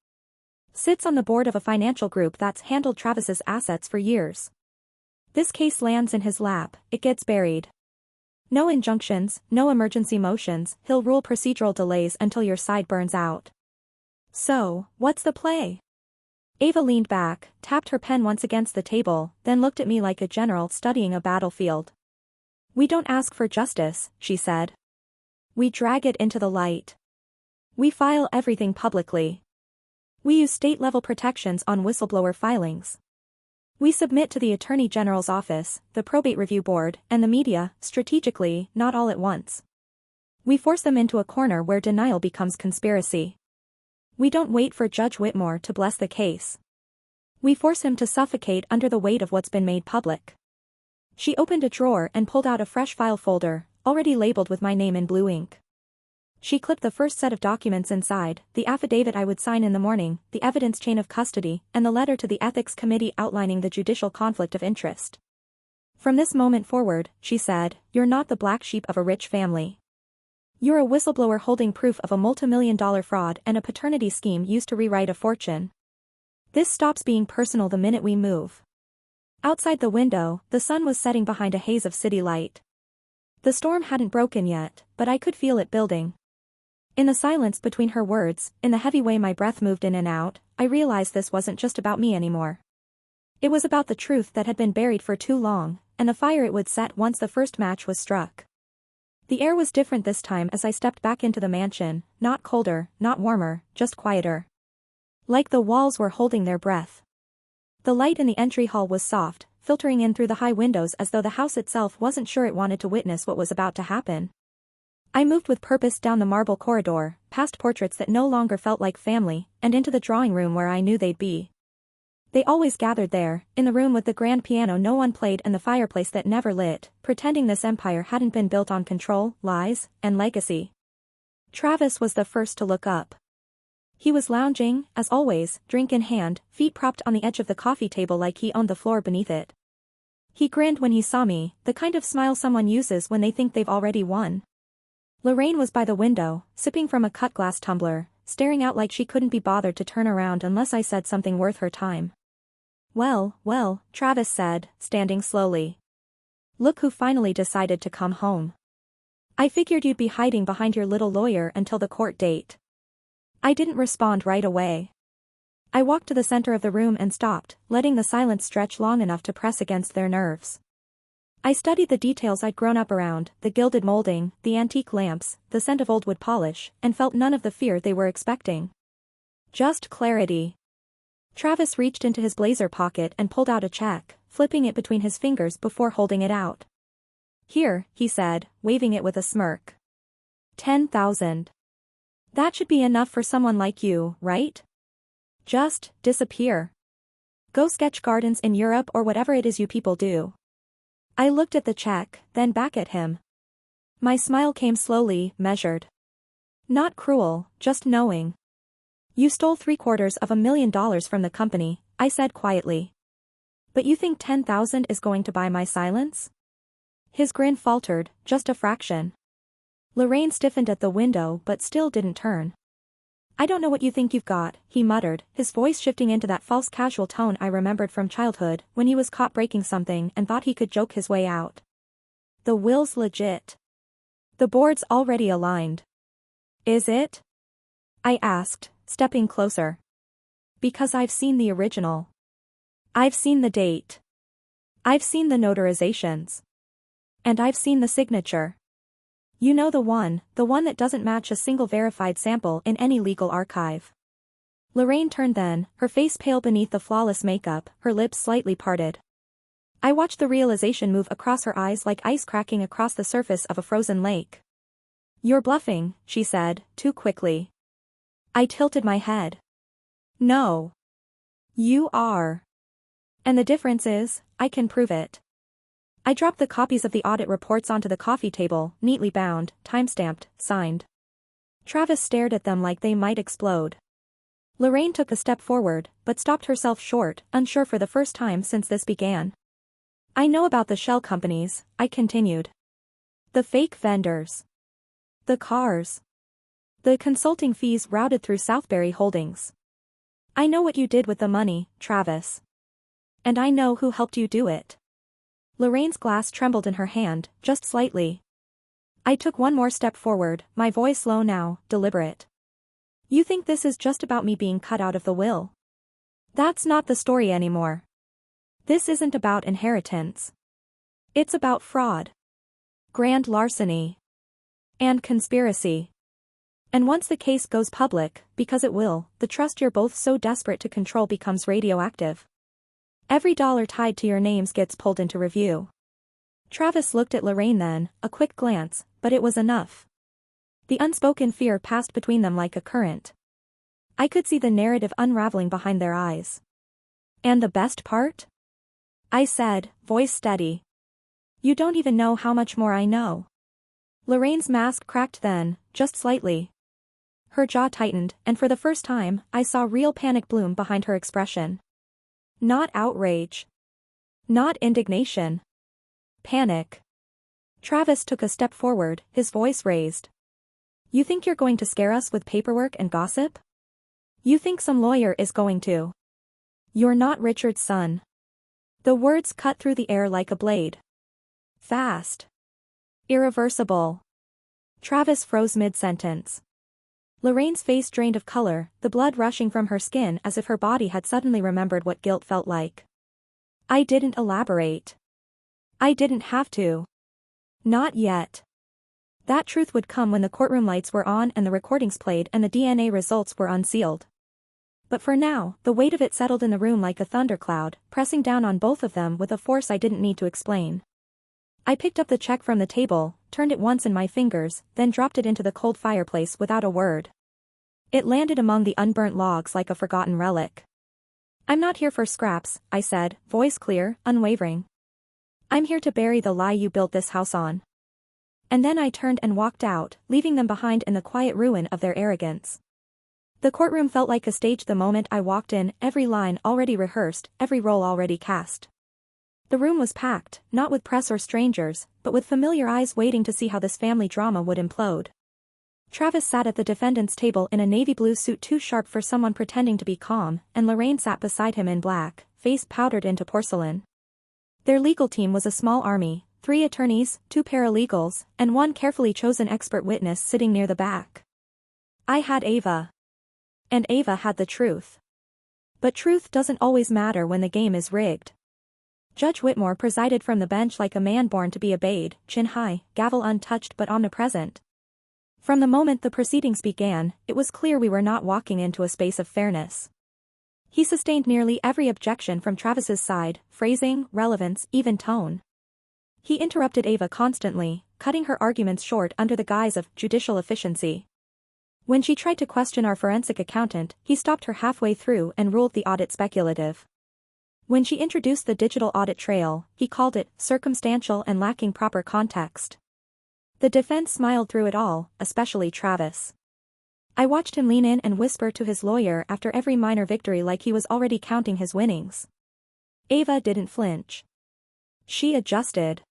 Sits on the board of a financial group that's handled Travis's assets for years. This case lands in his lap, it gets buried. No injunctions, no emergency motions, he'll rule procedural delays until your side burns out. So, what's the play? Ava leaned back, tapped her pen once against the table, then looked at me like a general studying a battlefield. We don't ask for justice, she said. We drag it into the light. We file everything publicly. We use state-level protections on whistleblower filings. We submit to the Attorney General's office, the Probate Review Board, and the media, strategically, not all at once. We force them into a corner where denial becomes conspiracy. We don't wait for Judge Whitmore to bless the case. We force him to suffocate under the weight of what's been made public. She opened a drawer and pulled out a fresh file folder, already labeled with my name in blue ink. She clipped the first set of documents inside, the affidavit I would sign in the morning, the evidence chain of custody, and the letter to the ethics committee outlining the judicial conflict of interest. From this moment forward, she said, you're not the black sheep of a rich family. You're a whistleblower holding proof of a multi-million-dollar fraud and a paternity scheme used to rewrite a fortune. This stops being personal the minute we move. Outside the window, the sun was setting behind a haze of city light. The storm hadn't broken yet, but I could feel it building. In the silence between her words, in the heavy way my breath moved in and out, I realized this wasn't just about me anymore. It was about the truth that had been buried for too long, and the fire it would set once the first match was struck. The air was different this time as I stepped back into the mansion, not colder, not warmer, just quieter. Like the walls were holding their breath. The light in the entry hall was soft, filtering in through the high windows as though the house itself wasn't sure it wanted to witness what was about to happen. I moved with purpose down the marble corridor, past portraits that no longer felt like family, and into the drawing room where I knew they'd be. They always gathered there, in the room with the grand piano no one played and the fireplace that never lit, pretending this empire hadn't been built on control, lies, and legacy. Travis was the first to look up. He was lounging, as always, drink in hand, feet propped on the edge of the coffee table like he owned the floor beneath it. He grinned when he saw me, the kind of smile someone uses when they think they've already won. Lorraine was by the window, sipping from a cut glass tumbler, staring out like she couldn't be bothered to turn around unless I said something worth her time. Well, Travis said, standing slowly. Look who finally decided to come home. I figured you'd be hiding behind your little lawyer until the court date. I didn't respond right away. I walked to the center of the room and stopped, letting the silence stretch long enough to press against their nerves. I studied the details I'd grown up around, the gilded molding, the antique lamps, the scent of old wood polish, and felt none of the fear they were expecting. Just clarity. Travis reached into his blazer pocket and pulled out a check, flipping it between his fingers before holding it out. Here, he said, waving it with a smirk. 10,000. That should be enough for someone like you, right? Just disappear. Go sketch gardens in Europe or whatever it is you people do. I looked at the check, then back at him. My smile came slowly, measured. Not cruel, just knowing. You stole $750,000 from the company, I said quietly. But you think 10,000 is going to buy my silence? His grin faltered, just a fraction. Lorraine stiffened at the window but still didn't turn. I don't know what you think you've got, he muttered, his voice shifting into that false casual tone I remembered from childhood when he was caught breaking something and thought he could joke his way out. The will's legit. The board's already aligned. Is it? I asked, stepping closer. Because I've seen the original. I've seen the date. I've seen the notarizations. And I've seen the signature. You know the one that doesn't match a single verified sample in any legal archive. Lorraine turned then, her face pale beneath the flawless makeup, her lips slightly parted. I watched the realization move across her eyes like ice cracking across the surface of a frozen lake. You're bluffing, she said, too quickly. I tilted my head. No. You are. And the difference is, I can prove it. I dropped the copies of the audit reports onto the coffee table, neatly bound, time-stamped, signed. Travis stared at them like they might explode. Lorraine took a step forward, but stopped herself short, unsure for the first time since this began. I know about the shell companies, I continued. The fake vendors. The cars. The consulting fees routed through Southbury Holdings. I know what you did with the money, Travis. And I know who helped you do it. Lorraine's glass trembled in her hand, just slightly. I took one more step forward, my voice low now, deliberate. You think this is just about me being cut out of the will? That's not the story anymore. This isn't about inheritance. It's about fraud. Grand larceny. And conspiracy. And once the case goes public, because it will, the trust you're both so desperate to control becomes radioactive. Every dollar tied to your names gets pulled into review. Travis looked at Lorraine then, a quick glance, but it was enough. The unspoken fear passed between them like a current. I could see the narrative unraveling behind their eyes. And the best part? I said, voice steady. You don't even know how much more I know. Lorraine's mask cracked then, just slightly. Her jaw tightened, and for the first time, I saw real panic bloom behind her expression. Not outrage. Not indignation. Panic. Travis took a step forward, his voice raised. You think you're going to scare us with paperwork and gossip? You think some lawyer is going to? You're not Richard's son. The words cut through the air like a blade. Fast. Irreversible. Travis froze mid-sentence. Lorraine's face drained of color, the blood rushing from her skin as if her body had suddenly remembered what guilt felt like. I didn't elaborate. I didn't have to. Not yet. That truth would come when the courtroom lights were on and the recordings played and the DNA results were unsealed. But for now, the weight of it settled in the room like a thundercloud, pressing down on both of them with a force I didn't need to explain. I picked up the check from the table, turned it once in my fingers, then dropped it into the cold fireplace without a word. It landed among the unburnt logs like a forgotten relic. I'm not here for scraps, I said, voice clear, unwavering. I'm here to bury the lie you built this house on. And then I turned and walked out, leaving them behind in the quiet ruin of their arrogance. The courtroom felt like a stage the moment I walked in, every line already rehearsed, every role already cast. The room was packed, not with press or strangers, but with familiar eyes waiting to see how this family drama would implode. Travis sat at the defendant's table in a navy blue suit too sharp for someone pretending to be calm, and Lorraine sat beside him in black, face powdered into porcelain. Their legal team was a small army, 3 attorneys, 2 paralegals, and 1 carefully chosen expert witness sitting near the back. I had Ava. And Ava had the truth. But truth doesn't always matter when the game is rigged. Judge Whitmore presided from the bench like a man born to be obeyed, chin high, gavel untouched but omnipresent. From the moment the proceedings began, it was clear we were not walking into a space of fairness. He sustained nearly every objection from Travis's side, phrasing, relevance, even tone. He interrupted Ava constantly, cutting her arguments short under the guise of judicial efficiency. When she tried to question our forensic accountant, he stopped her halfway through and ruled the audit speculative. When she introduced the digital audit trail, he called it circumstantial and lacking proper context. The defense smiled through it all, especially Travis. I watched him lean in and whisper to his lawyer after every minor victory like he was already counting his winnings. Ava didn't flinch. She adjusted.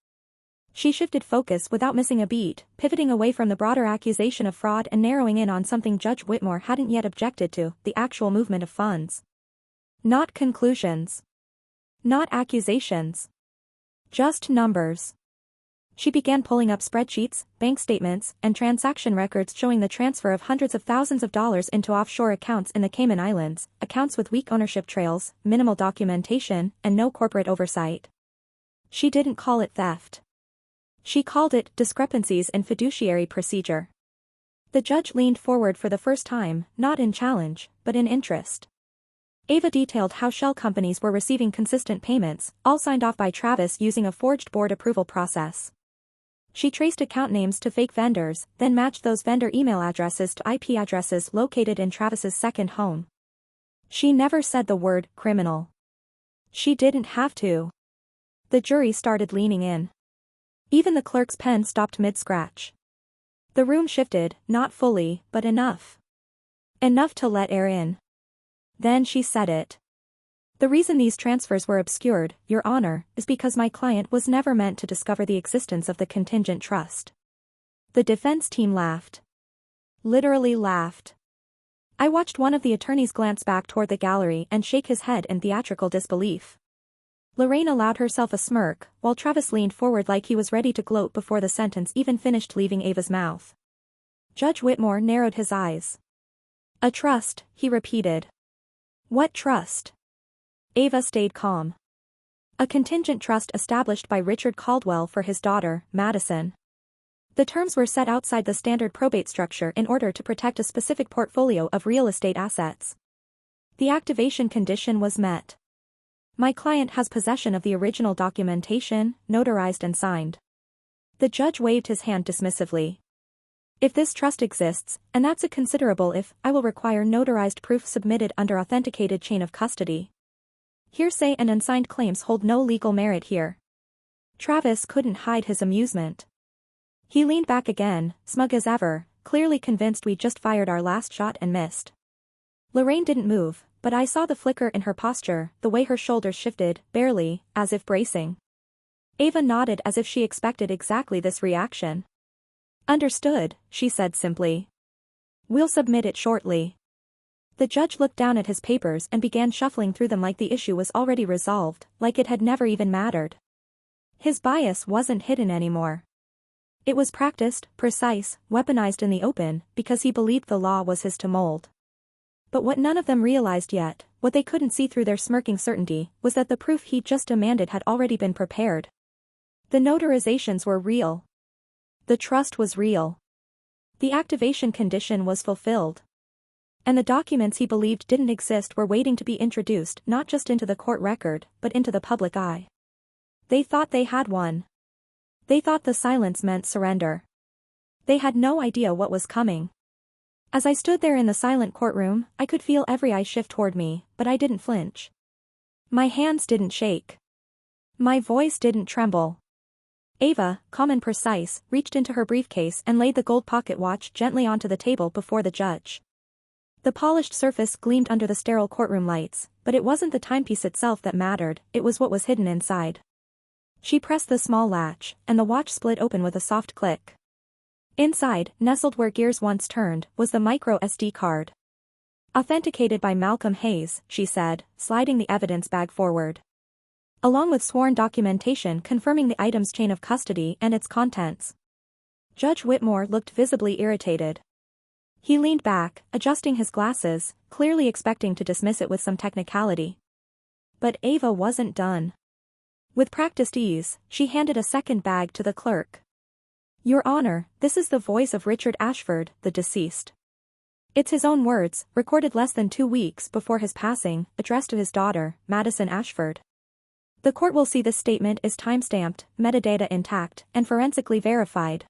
She shifted focus without missing a beat, pivoting away from the broader accusation of fraud and narrowing in on something Judge Whitmore hadn't yet objected to, the actual movement of funds. Not conclusions. Not accusations. Just numbers. She began pulling up spreadsheets, bank statements, and transaction records showing the transfer of hundreds of thousands of dollars into offshore accounts in the Cayman Islands, accounts with weak ownership trails, minimal documentation, and no corporate oversight. She didn't call it theft. She called it discrepancies in fiduciary procedure. The judge leaned forward for the first time, not in challenge, but in interest. Ava detailed how shell companies were receiving consistent payments, all signed off by Travis using a forged board approval process. She traced account names to fake vendors, then matched those vendor email addresses to IP addresses located in Travis's second home. She never said the word criminal. She didn't have to. The jury started leaning in. Even the clerk's pen stopped mid-scratch. The room shifted, not fully, but enough. Enough to let air in. Then she said it. The reason these transfers were obscured, Your Honor, is because my client was never meant to discover the existence of the contingent trust. The defense team laughed. Literally laughed. I watched one of the attorneys glance back toward the gallery and shake his head in theatrical disbelief. Lorraine allowed herself a smirk, while Travis leaned forward like he was ready to gloat before the sentence even finished leaving Ava's mouth. Judge Whitmore narrowed his eyes. A trust, he repeated. What trust? Ava stayed calm. A contingent trust established by Richard Caldwell for his daughter, Madison. The terms were set outside the standard probate structure in order to protect a specific portfolio of real estate assets. The activation condition was met. My client has possession of the original documentation, notarized and signed. The judge waved his hand dismissively. If this trust exists, and that's a considerable if, I will require notarized proof submitted under authenticated chain of custody. Hearsay and unsigned claims hold no legal merit here. Travis couldn't hide his amusement. He leaned back again, smug as ever, clearly convinced we'd just fired our last shot and missed. Lorraine didn't move, but I saw the flicker in her posture, the way her shoulders shifted, barely, as if bracing. Ava nodded as if she expected exactly this reaction. Understood, she said simply. We'll submit it shortly. The judge looked down at his papers and began shuffling through them like the issue was already resolved, like it had never even mattered. His bias wasn't hidden anymore. It was practiced, precise, weaponized in the open, because he believed the law was his to mold. But what none of them realized yet, what they couldn't see through their smirking certainty, was that the proof he'd just demanded had already been prepared. The notarizations were real. The trust was real. The activation condition was fulfilled. And the documents he believed didn't exist were waiting to be introduced not just into the court record, but into the public eye. They thought they had won. They thought the silence meant surrender. They had no idea what was coming. As I stood there in the silent courtroom, I could feel every eye shift toward me, but I didn't flinch. My hands didn't shake. My voice didn't tremble. Ava, calm and precise, reached into her briefcase and laid the gold pocket watch gently onto the table before the judge. The polished surface gleamed under the sterile courtroom lights, but it wasn't the timepiece itself that mattered, it was what was hidden inside. She pressed the small latch, and the watch split open with a soft click. Inside, nestled where gears once turned, was the micro SD card. Authenticated by Malcolm Hayes, she said, sliding the evidence bag forward. Along with sworn documentation confirming the item's chain of custody and its contents. Judge Whitmore looked visibly irritated. He leaned back, adjusting his glasses, clearly expecting to dismiss it with some technicality. But Ava wasn't done. With practiced ease, she handed a second bag to the clerk. Your Honor, this is the voice of Richard Ashford, the deceased. It's his own words, recorded less than 2 weeks before his passing, addressed to his daughter, Madison Ashford. The court will see this statement is time-stamped, metadata intact, and forensically verified.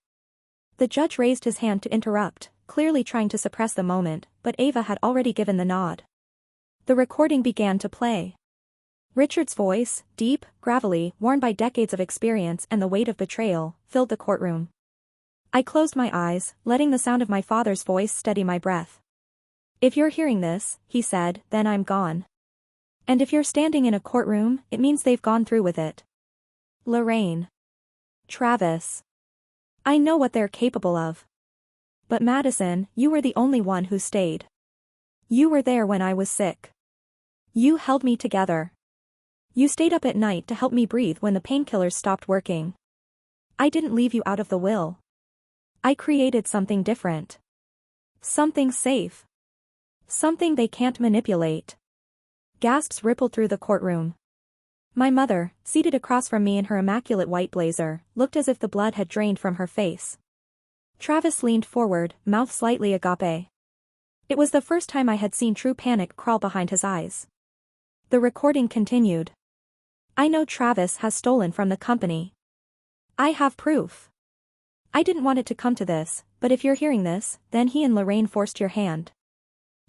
The judge raised his hand to interrupt, clearly trying to suppress the moment, but Ava had already given the nod. The recording began to play. Richard's voice, deep, gravelly, worn by decades of experience and the weight of betrayal, filled the courtroom. I closed my eyes, letting the sound of my father's voice steady my breath. If you're hearing this, he said, then I'm gone. And if you're standing in a courtroom, it means they've gone through with it. Lorraine. Travis. I know what they're capable of. But Madison, you were the only one who stayed. You were there when I was sick. You held me together. You stayed up at night to help me breathe when the painkillers stopped working. I didn't leave you out of the will. I created something different. Something safe. Something they can't manipulate. Gasps rippled through the courtroom. My mother, seated across from me in her immaculate white blazer, looked as if the blood had drained from her face. Travis leaned forward, mouth slightly agape. It was the first time I had seen true panic crawl behind his eyes. The recording continued. I know Travis has stolen from the company. I have proof. I didn't want it to come to this, but if you're hearing this, then he and Lorraine forced your hand.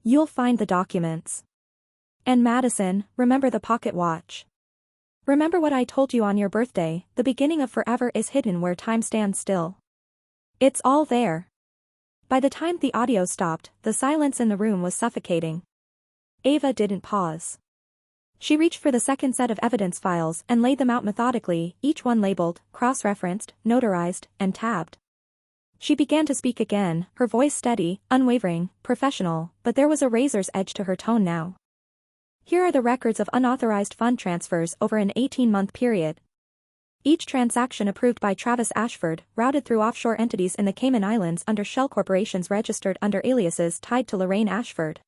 You'll find the documents. And Madison, remember the pocket watch. Remember what I told you on your birthday, the beginning of forever is hidden where time stands still. It's all there. By the time the audio stopped, the silence in the room was suffocating. Ava didn't pause. She reached for the second set of evidence files and laid them out methodically, each one labeled, cross-referenced, notarized, and tabbed. She began to speak again, her voice steady, unwavering, professional, but there was a razor's edge to her tone now. Here are the records of unauthorized fund transfers over an 18-month period. Each transaction approved by Travis Ashford, routed through offshore entities in the Cayman Islands under shell corporations registered under aliases tied to Lorraine Ashford.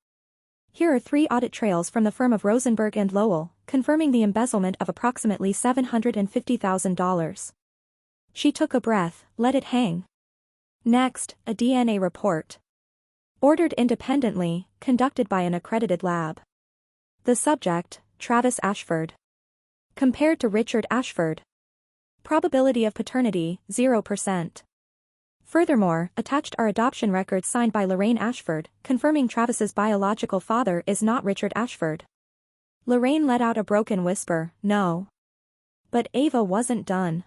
Here are 3 audit trails from the firm of Rosenberg and Lowell, confirming the embezzlement of approximately $750,000. She took a breath, let it hang. Next, a DNA report. Ordered independently, conducted by an accredited lab. The subject, Travis Ashford. Compared to Richard Ashford. Probability of paternity, 0%. Furthermore, attached are adoption records signed by Lorraine Ashford, confirming Travis's biological father is not Richard Ashford. Lorraine let out a broken whisper, no. But Ava wasn't done.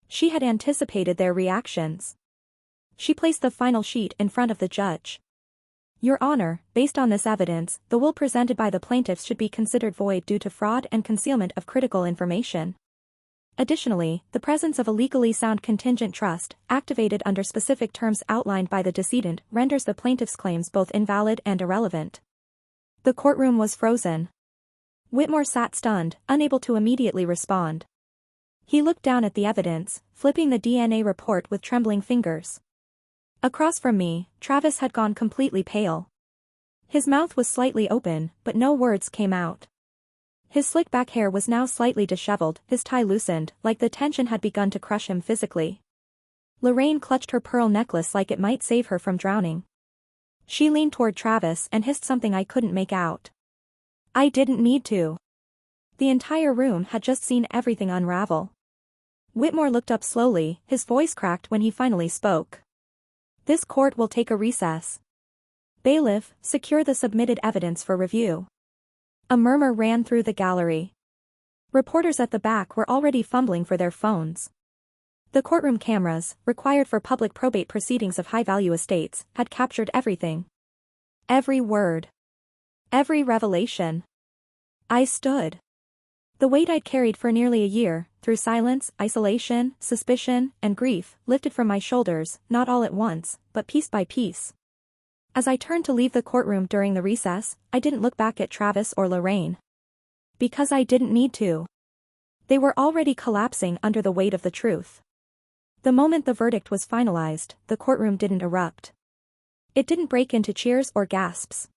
She had anticipated their reactions. She placed the final sheet in front of the judge. Your Honor, based on this evidence, the will presented by the plaintiffs should be considered void due to fraud and concealment of critical information. Additionally, the presence of a legally sound contingent trust, activated under specific terms outlined by the decedent, renders the plaintiff's claims both invalid and irrelevant. The courtroom was frozen. Whitmore sat stunned, unable to immediately respond. He looked down at the evidence, flipping the DNA report with trembling fingers. Across from me, Travis had gone completely pale. His mouth was slightly open, but no words came out. His slick back hair was now slightly disheveled, his tie loosened, like the tension had begun to crush him physically. Lorraine clutched her pearl necklace like it might save her from drowning. She leaned toward Travis and hissed something I couldn't make out. I didn't need to. The entire room had just seen everything unravel. Whitmore looked up slowly, his voice cracked when he finally spoke. This court will take a recess. Bailiff, secure the submitted evidence for review. A murmur ran through the gallery. Reporters at the back were already fumbling for their phones. The courtroom cameras, required for public probate proceedings of high-value estates, had captured everything. Every word. Every revelation. I stood. The weight I'd carried for nearly a year, through silence, isolation, suspicion, and grief, lifted from my shoulders, not all at once, but piece by piece. As I turned to leave the courtroom during the recess, I didn't look back at Travis or Lorraine. Because I didn't need to. They were already collapsing under the weight of the truth. The moment the verdict was finalized, the courtroom didn't erupt. It didn't break into cheers or gasps.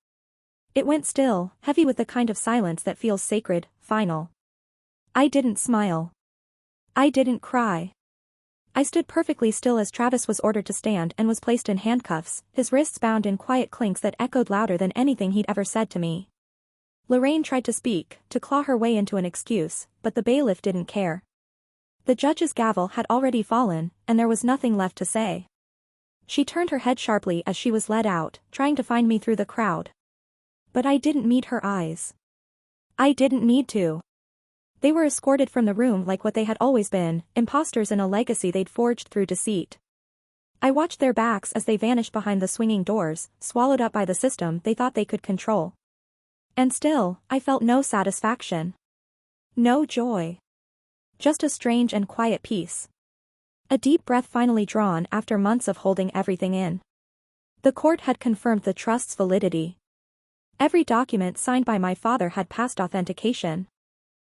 It went still, heavy with the kind of silence that feels sacred, final. I didn't smile. I didn't cry. I stood perfectly still as Travis was ordered to stand and was placed in handcuffs, his wrists bound in quiet clinks that echoed louder than anything he'd ever said to me. Lorraine tried to speak, to claw her way into an excuse, but the bailiff didn't care. The judge's gavel had already fallen, and there was nothing left to say. She turned her head sharply as she was led out, trying to find me through the crowd. But I didn't meet her eyes. I didn't need to. They were escorted from the room like what they had always been, imposters in a legacy they'd forged through deceit. I watched their backs as they vanished behind the swinging doors, swallowed up by the system they thought they could control. And still, I felt no satisfaction. No joy. Just a strange and quiet peace. A deep breath finally drawn after months of holding everything in. The court had confirmed the trust's validity. Every document signed by my father had passed authentication.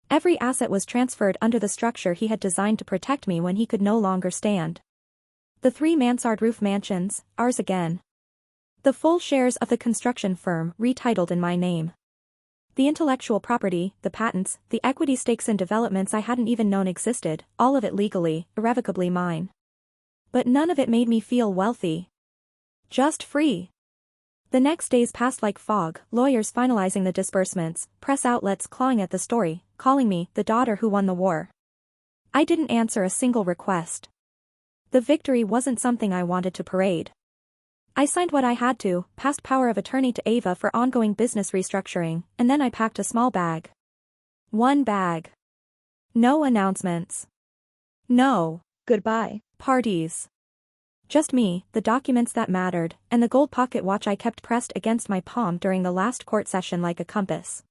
Every asset was transferred under the structure he had designed to protect me when he could no longer stand. The 3 mansard roof mansions, ours again. The full shares of the construction firm retitled in my name. The intellectual property, the patents, the equity stakes in developments I hadn't even known existed, all of it legally, irrevocably mine. But none of it made me feel wealthy. Just free. The next days passed like fog, lawyers finalizing the disbursements, press outlets clawing at the story, calling me the daughter who won the war. I didn't answer a single request. The victory wasn't something I wanted to parade. I signed what I had to, passed power of attorney to Ava for ongoing business restructuring, and then I packed a small bag. One bag. No announcements. No goodbye parties. Just me, the documents that mattered, and the gold pocket watch I kept pressed against my palm during the last court session like a compass.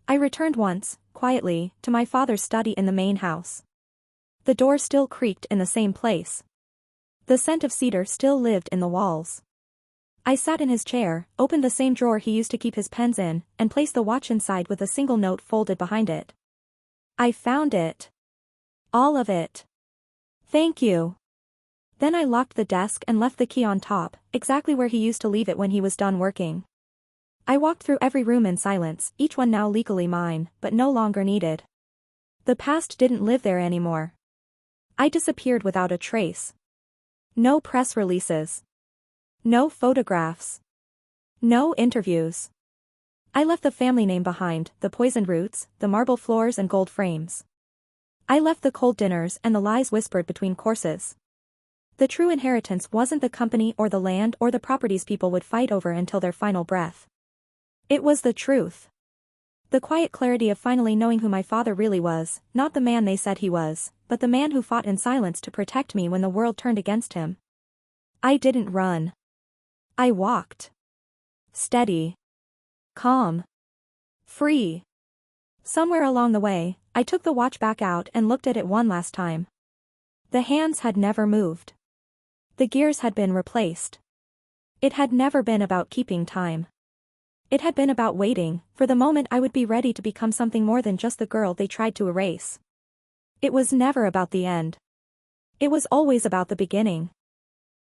I returned once, quietly, to my father's study in the main house. The door still creaked in the same place. The scent of cedar still lived in the walls. I sat in his chair, opened the same drawer he used to keep his pens in, and placed the watch inside with a single note folded behind it. I found it. All of it. Thank you. Then I locked the desk and left the key on top, exactly where he used to leave it when he was done working. I walked through every room in silence, each one now legally mine, but no longer needed. The past didn't live there anymore. I disappeared without a trace. No press releases. No photographs. No interviews. I left the family name behind, the poisoned roots, the marble floors and gold frames. I left the cold dinners and the lies whispered between courses. The true inheritance wasn't the company or the land or the properties people would fight over until their final breath. It was the truth. The quiet clarity of finally knowing who my father really was, not the man they said he was, but the man who fought in silence to protect me when the world turned against him. I didn't run. I walked. Steady. Calm. Free. Somewhere along the way, I took the watch back out and looked at it one last time. The hands had never moved. The gears had been replaced. It had never been about keeping time. It had been about waiting, for the moment I would be ready to become something more than just the girl they tried to erase. It was never about the end. It was always about the beginning.